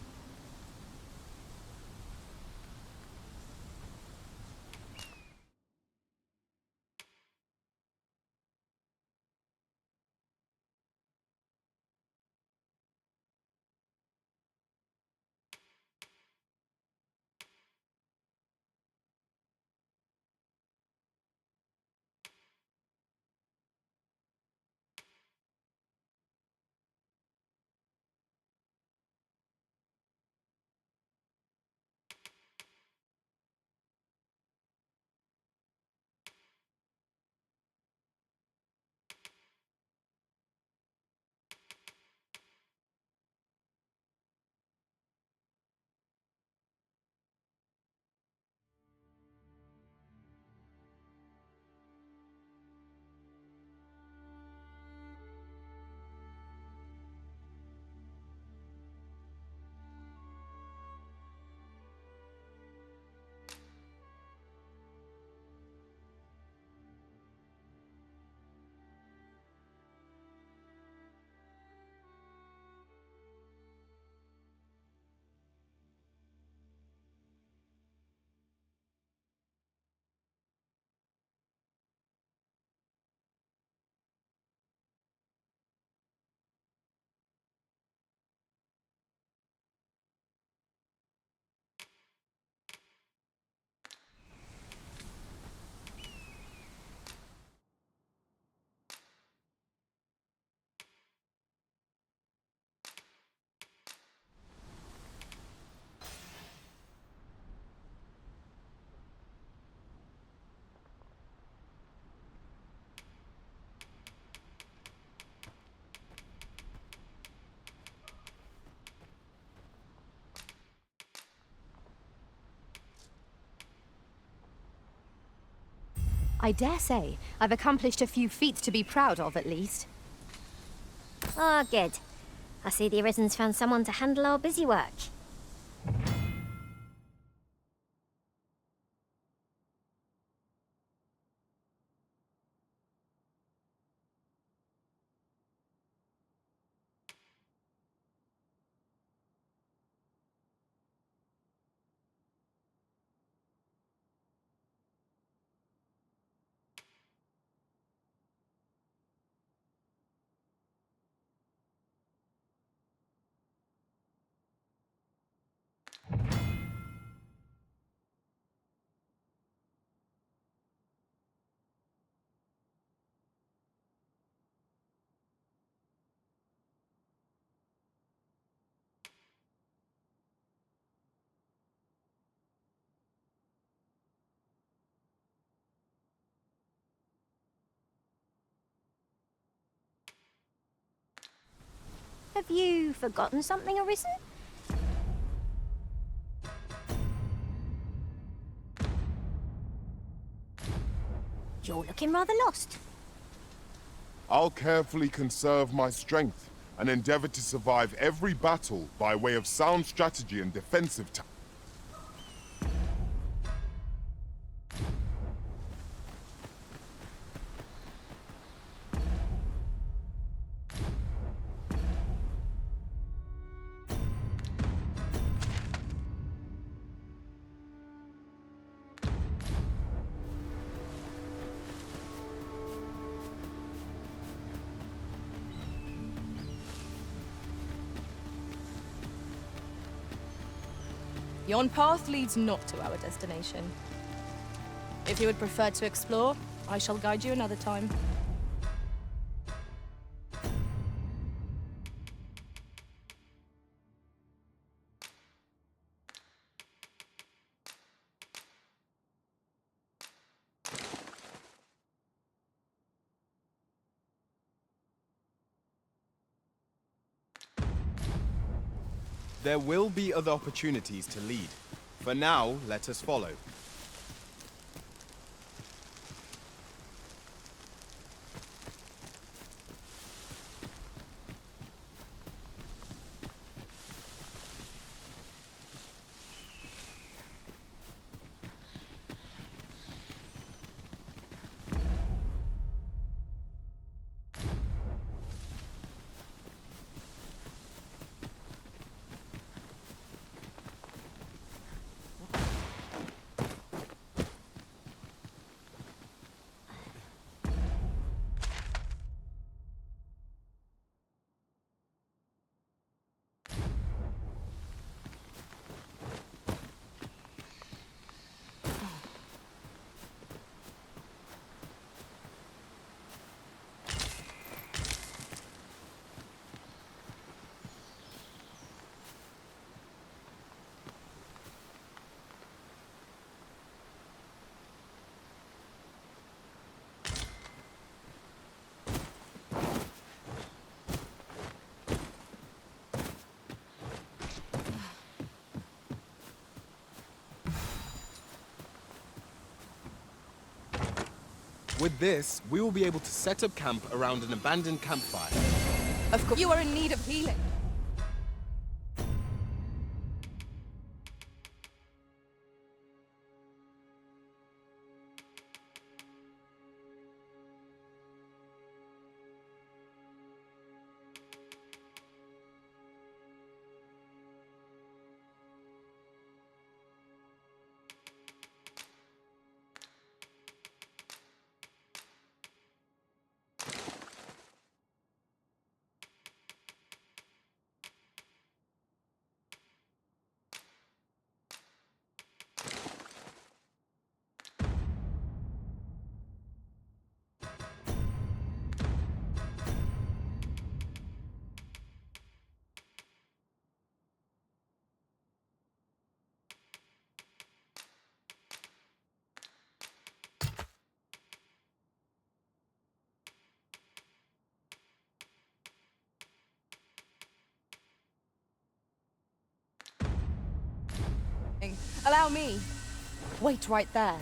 L: I dare say I've accomplished a few feats to be proud of, at least.
S: Ah, good. I see the Arisen's found someone to handle our busy work. Have you forgotten something, Arisen? You're looking rather lost.
T: I'll carefully conserve my strength and endeavor to survive every battle by way of sound strategy and defensive tactics.
G: Yon path leads not to our destination. If you would prefer to explore, I shall guide you another time.
F: There will be other opportunities to lead. For now, let us follow. With this, we will be able to set up camp around an abandoned campfire.
G: Of course, you are in need of healing. Allow me. Wait right there.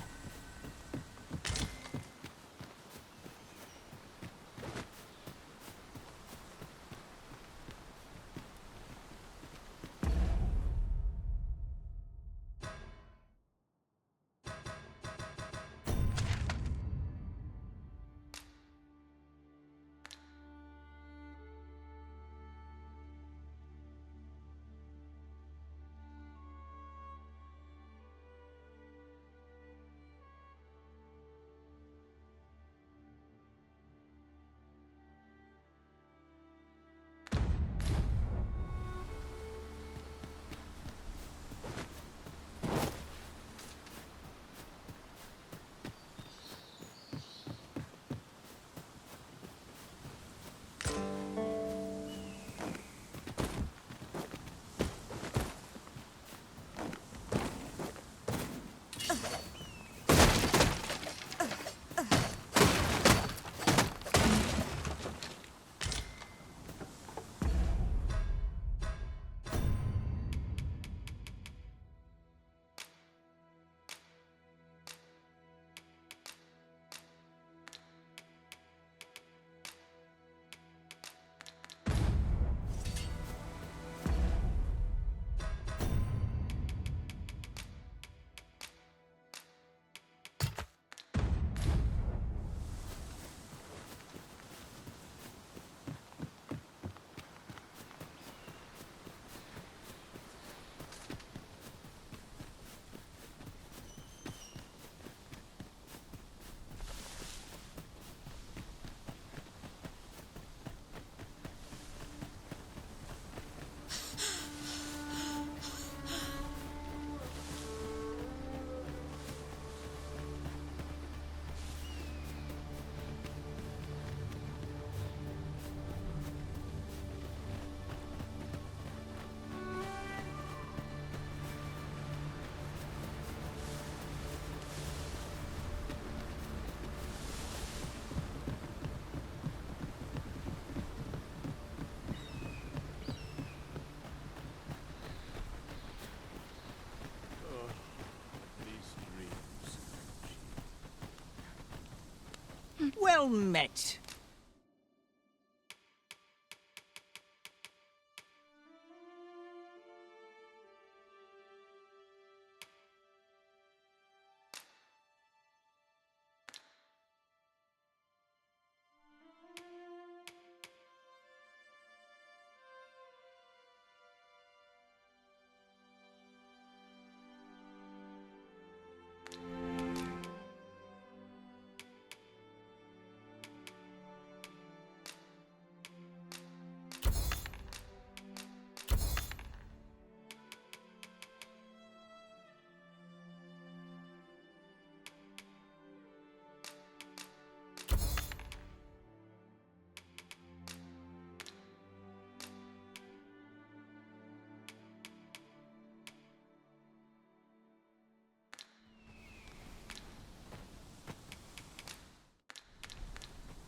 M: Well met.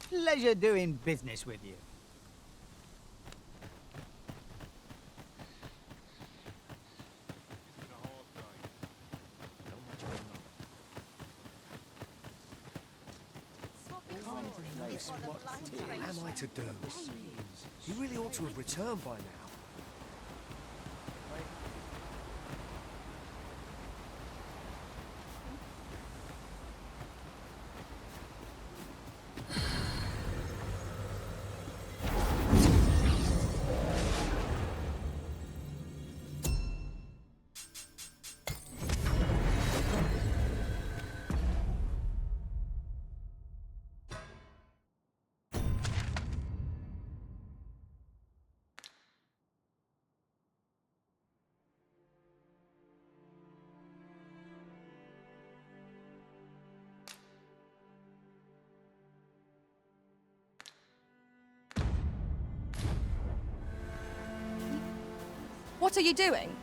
M: Pleasure doing business with you.
K: What am I to do? He really ought to have returned by now.
G: What are you doing?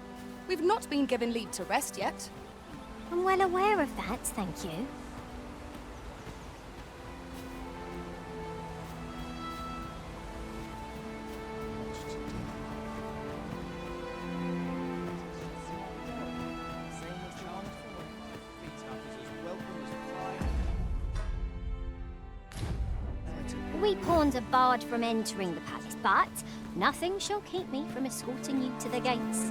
G: We've not been given leave to rest yet.
S: I'm well aware of that, thank you. We pawns are barred from entering the palace, but nothing shall keep me from escorting you to the gates.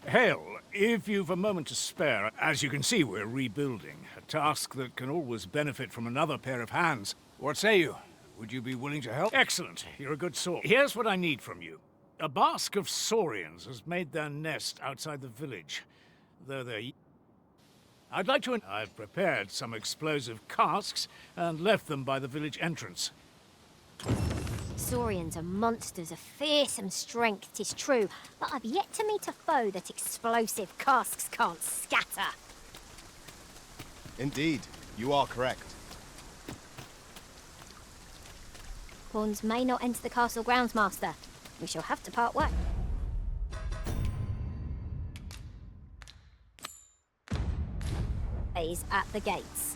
B: Hail, if you've a moment to spare, as you can see, we're rebuilding. A task that can always benefit from another pair of hands. What say you? Would you be willing to help? Excellent. You're a good sort. Here's what I need from you. A bask of saurians has made their nest outside the village. Though they're... I'd like to... I've prepared some explosive casks and left them by the village entrance.
S: Saurians are monsters of fearsome strength, 'tis true, but I've yet to meet a foe that explosive casks can't scatter.
F: Indeed, you are correct.
S: Pawns may not enter the castle grounds, Master. We shall have to part way. Is at the gates.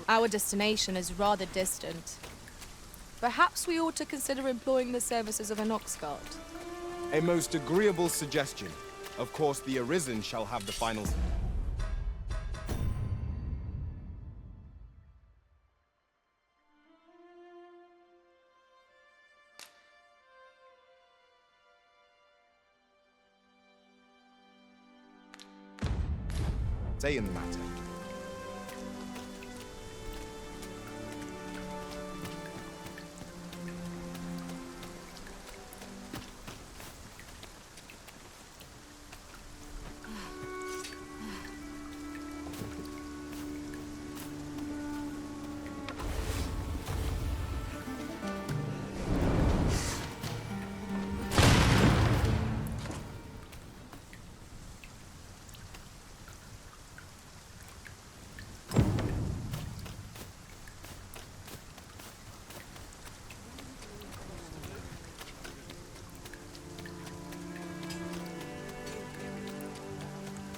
G: Our destination is rather distant. Perhaps we ought to consider employing the services of an Oxguard.
F: A most agreeable suggestion. Of course, the Arisen shall have the final... say in the matter.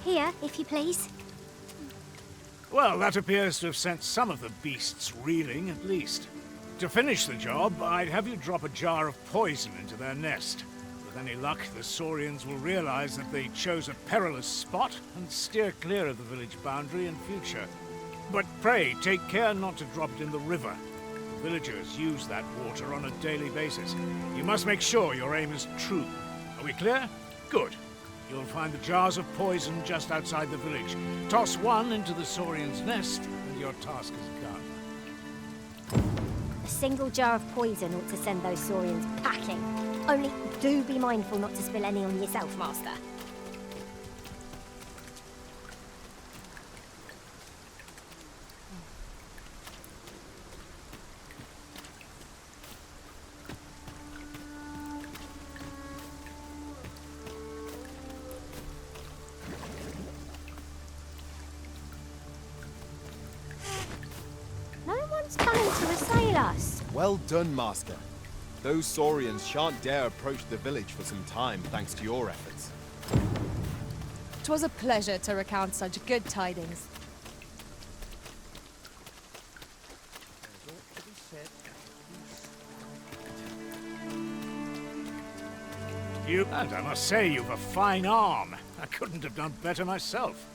S: Here, if you please.
B: Well, that appears to have sent some of the beasts reeling, at least. To finish the job, I'd have you drop a jar of poison into their nest. With any luck, the Saurians will realize that they chose a perilous spot and steer clear of the village boundary in future. But pray, take care not to drop it in the river. The villagers use that water on a daily basis. You must make sure your aim is true. Are we clear? Good. You'll find the jars of poison just outside the village. Toss one into the Saurian's nest, and your task is done.
S: A single jar of poison ought to send those Saurians packing. Only do be mindful not to spill any on yourself, Master. Coming to assail us.
F: Well done, Master. Those Saurians shan't dare approach the village for some time, thanks to your efforts.
G: 'Twas a pleasure to recount such good tidings.
B: And I must say, you've a fine arm. I couldn't have done better myself.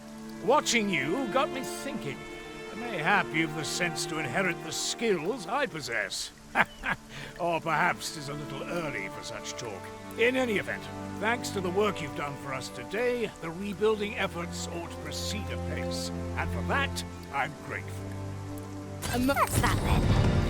B: Watching you got me thinking. Mayhap you've the sense to inherit the skills I possess. Or perhaps 'tis a little early for such talk. In any event, thanks to the work you've done for us today, the rebuilding efforts ought to proceed apace. And for that, I'm grateful.
S: That's that then.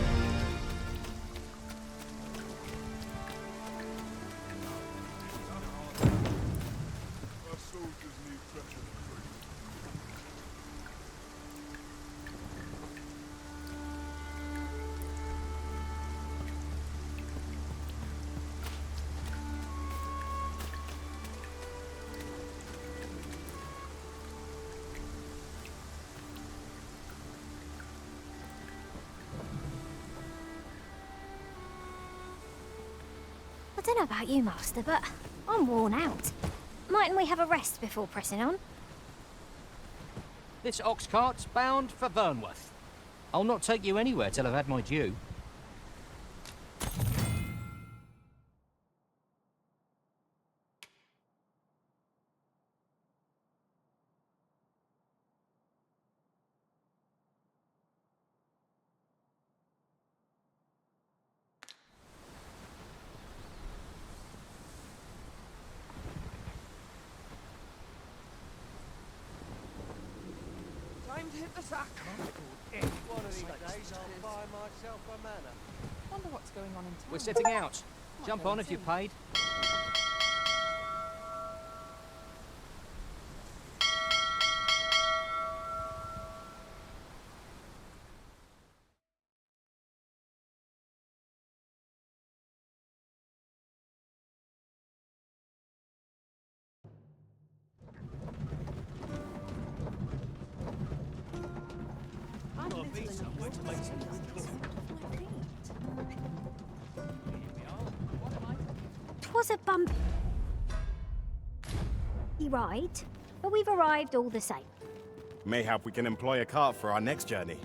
S: I don't know about you, Master, but I'm worn out. Mightn't we have a rest before pressing on?
O: This ox cart's bound for Vernworth. I'll not take you anywhere till I've had my due.
Q: Time to hit the sack.
O: One of these days I'll buy myself a manor.
E: Wonder what's going on in town.
O: We're setting out. Jump on if you're paid.
S: Twas a bumpy ride, but we've arrived all the same.
F: Mayhap we can employ a cart for our next journey.